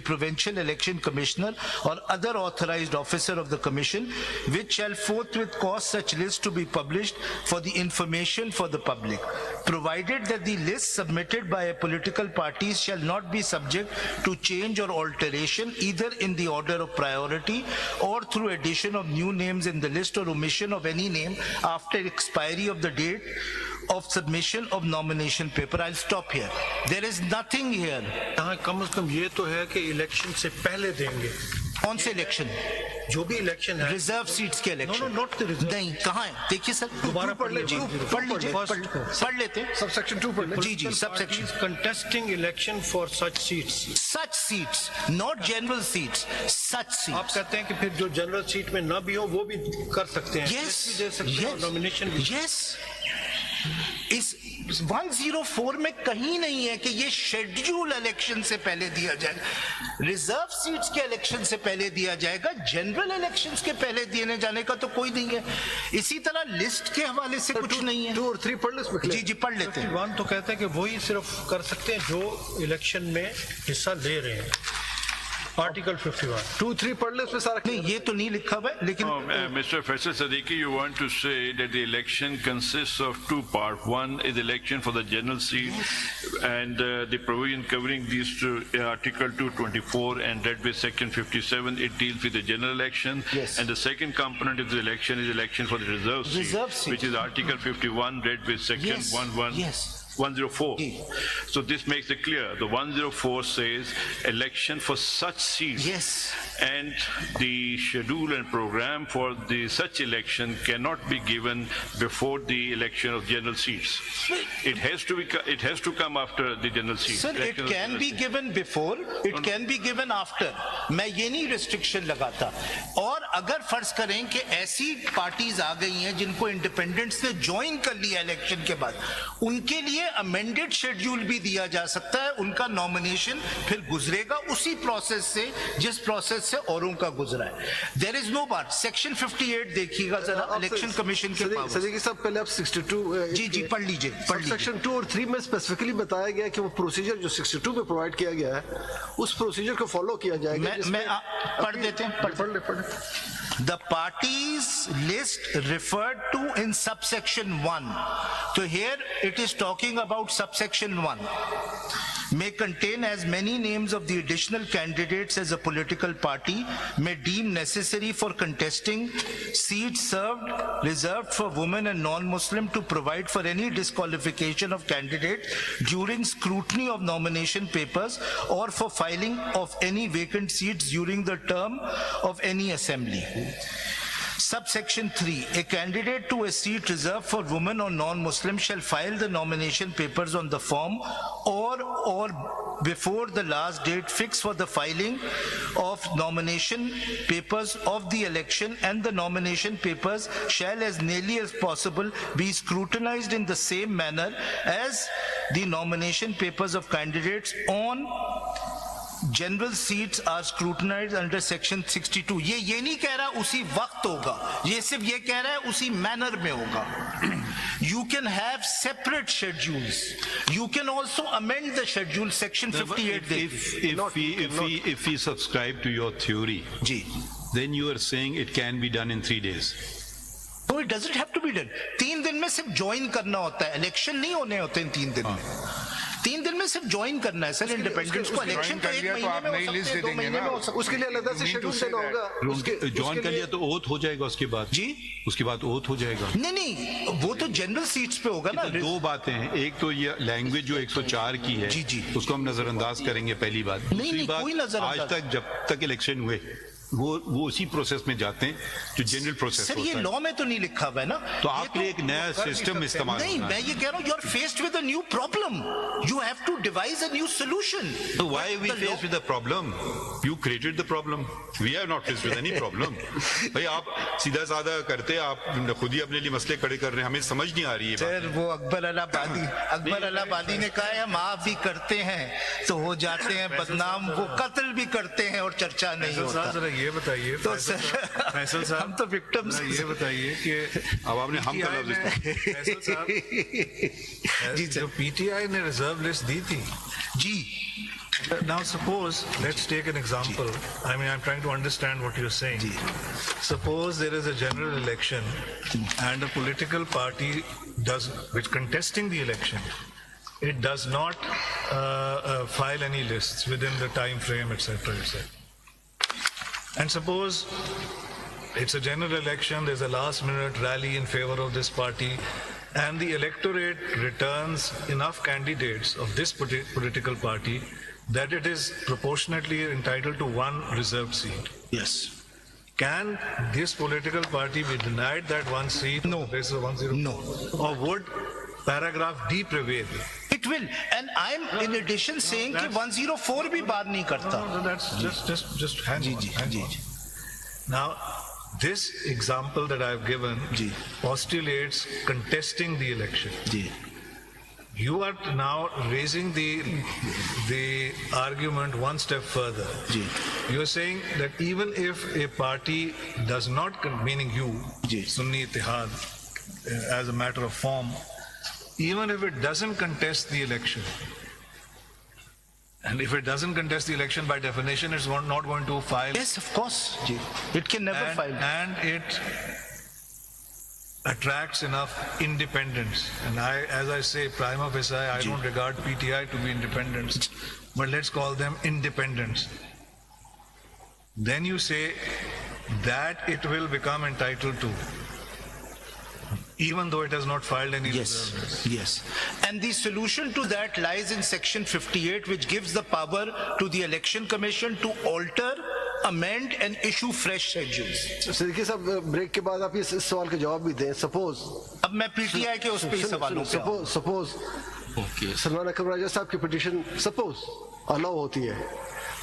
Provincial Election Commissioner or other authorized officer of the Commission, which shall forthwith cause such lists to be published for the information for the public, provided that the list submitted by a political party shall not be subject to change or alteration either in the order of priority or through addition of new names in the list or omission of any name after expiry of the date of submission of nomination paper. I'll stop here. There is nothing here. کم از کم یہ تو ہے کہ election سے پہلے دیں گے. کون سے الیکشن؟ جو بھی الیکشن ہے ریزرو سیٹس کے الیکشن not the reserve. نہیں کہاں ہے دیکھیے سر دوبارہ پڑھ لیجیے پڑھ لیجیے پڑھ لیتے ہیں سب سیکشن 2 پر جی جی sub section contesting election for such seats. such seats not general seats such آپ seats کہتے ہیں کہ پھر جو جنرل سیٹ میں نہ بھی ہو وہ بھی کر سکتے ہیں yes بھی دے سکتے ہیں اور نامینیشن بھی yes اس 104 میں کہیں نہیں ہے کہ یہ شیڈیول الیکشن سے پہلے دیا جائے گا ریزرو سیٹس کے الیکشن سے پہلے دیا جائے گا جنرل الیکشنز کے پہلے دینے جانے کا تو کوئی نہیں ہے اسی طرح لسٹ کے حوالے سے کچھ نہیں ہے 2 اور 3 پڑھ لیں اس میں جی جی پڑھ لیتے ہیں 51 تو کہتا ہے کہ وہی صرف کر سکتے ہیں جو الیکشن میں حصہ لے رہے ہیں آرٹیکل 51 2 3 پڑھ لیں اس میں سارا نہیں یہ تو نہیں لکھا ہوا ہے لیکن Mr. Faisal Sadiqi, you want to say that the election consists of two parts. One is election for the general seat and the provision covering these two, Article 224 and read with Section 57, it deals with the general election. Yes. And the second component of the election is election for the reserve seat, which is Article 51 read with Section Yes. 104. So this makes it clear. The 104 says election for such seats. Yes. And the schedule and program for the such election cannot be given before the election of general seats. It has to come after the general seats. Sir, it can be given before, it can be given after. میں یہ نہیں restriction لگاتا اور اگر فرض کریں کہ ایسی پارٹیز آ گئی ہیں جن کو انڈیپینڈنٹس نے جوائن کر لیا الیکشن کے بعد ان کے لیے امینڈڈ شیڈیول بھی دیا جا سکتا ہے ان کا نامینیشن پھر گزرے گا اسی پروسیس سے جس پروسیس سے اوروں کا گزرا ہے دیر از نو بات سیکشن 58 دیکھیے گا ذرا الیکشن کمیشن کے صدیقی صاحب پہلے آپ 62 جی جی پڑھ لیجیے سیکشن 2 اور 3 میں اسپیسیفکلی بتایا گیا کہ وہ پروسیجر جو 62 میں پرووائڈ کیا گیا ہے اس پروسیجر کو فالو کیا جائے گا میں پڑھ دیتے ہیں پڑھ لیں The parties list referred to in subsection 1. So here it is talking about subsection 1. May contain as many names of the additional candidates as a political party may deem necessary for contesting seats reserved for women and non-Muslim to provide for any disqualification of candidate during scrutiny of nomination papers or for filing of any vacant seats during the term of any assembly. Subsection 3. A candidate to a seat reserved for women or non-Muslim shall file the nomination papers on the form or before the last date fixed for the filing of nomination papers of the election, and the nomination papers shall as nearly as possible be scrutinized in the same manner as the nomination papers of candidates on general seats are scrutinized under section 62. یہ نہیں کہہ رہا اسی وقت ہوگا یہ صرف یہ کہہ رہا ہے اسی مینر میں ہوگا you can have separate schedules you can also amend the schedule section 58 if we subscribe to your theory G then you are saying it can be done in 3 days. no it doesn't have to be done 3 دن میں صرف join کرنا ہوتا ہے election نہیں ہونے ہوتے ان 3 دن میں 3 دن میں صرف جوائن کرنا ہے سر انڈیپینڈنٹس کو الیکشن تو 1 مہینے میں ہو سکتے ہیں 2 مہینے میں ہو سکتے ہیں اس کے لیے علیحدہ سے شیڈول دینا ہوگا جوائن کر لیا تو اوتھ ہو جائے گا اس کے بعد جی اس کے بعد اوتھ ہو جائے گا نہیں وہ تو جنرل سیٹس پہ ہوگا نا 2 باتیں ہیں ایک تو یہ لینگویج جو 104 کی ہے جی اس کو ہم نظر انداز کریں گے پہلی بات دوسری بات آج تک جب تک الیکشن ہوئے وہ اسی پروسیس میں جاتے ہیں جو جنرل پروسیس سر یہ لا میں تو نہیں لکھا ہوا ہے نا تو آپ کے لیے ایک نیا سسٹم استعمال نہیں میں یہ کہہ رہا ہوں you are faced with a new problem you have to devise a new solution So why are we faced with the problem? You created the problem. We are not faced with any problem. بھائی آپ سیدھا سادہ کرتے آپ خود ہی اپنے لیے مسئلے کھڑے کر رہے ہیں ہمیں سمجھ نہیں آ رہی ہے سر وہ اکبر الہ آبادی نے کہا ہے ہم آپ بھی کرتے ہیں تو ہو جاتے ہیں بدنام وہ قتل بھی کرتے ہیں اور چرچا نہیں ہوتا یہ بتائیے تو فیصل صاحب ہم تو وکٹمز یہ بتائیے کہ اب آپ نے ہم کا لفظ فیصل صاحب جو پی ٹی آئی نے ریزرو لسٹ دی تھی جی Now suppose, let's take an example. I mean, I'm trying to understand what you're saying. Suppose there is a general election and a political party which contesting the election, it does not file any lists within the time frame, etc. And suppose it's a general election, there's a last minute rally in favor of this party, and the electorate returns enough candidates of this political party that it is proportionately entitled to 1 reserved seat. Yes. can this political party be denied that one seat on the basis of 104? No. Or would paragraph D prevail? It will. And I'm in addition saying कि 104 भी बार नहीं करता. No, that's just hang on. Hang on. Now, this example that I've given postulates contesting the election. You are now raising the argument one step further. You are saying that even if a party does not, meaning you, Sunni Ittihad, as a matter of form, even if it doesn't contest the election, and if it doesn't contest the election, by definition, it's not going to file. Yes, of course. It can never file. And it attracts enough independence. And as I say, prima facie, I don't regard PTI to be independents, but let's call them independents. Then you say that it will become entitled to, even though it has not filed any reserve. Yes. And the solution to that lies in section 58, which gives the power to the election commission to alter, amend and issue fresh schedules. Siddiqui साहब, break के बाद आप इस सवाल का जवाब भी दें. सपोज अब मैं पीटीआई के उस पे ही सवालों पे आऊं. सपोज सलमान अकबर राजा साहब की पिटीशन सपोज अलाउ होती है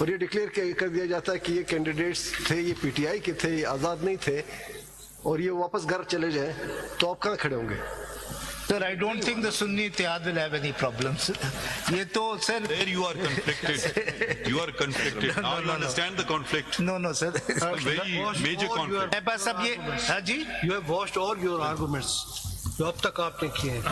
और ये डिक्लेयर कर दिया जाता है कि ये कैंडिडेट्स थे, ये पीटीआई के थे, ये आजाद नहीं थे, और ये वापस घर चले जाएं, तो आप कहाँ खड़े होंगे? Sir, I don't think the Sunni Ittihad will have any problems. ये तो sir. There you are conflicted. You are conflicted. Now you understand the conflict. No, sir. A very major conflict. मैं बस अब ये, हाँ जी. You have watched all your arguments जो अब तक आपने किए हैं.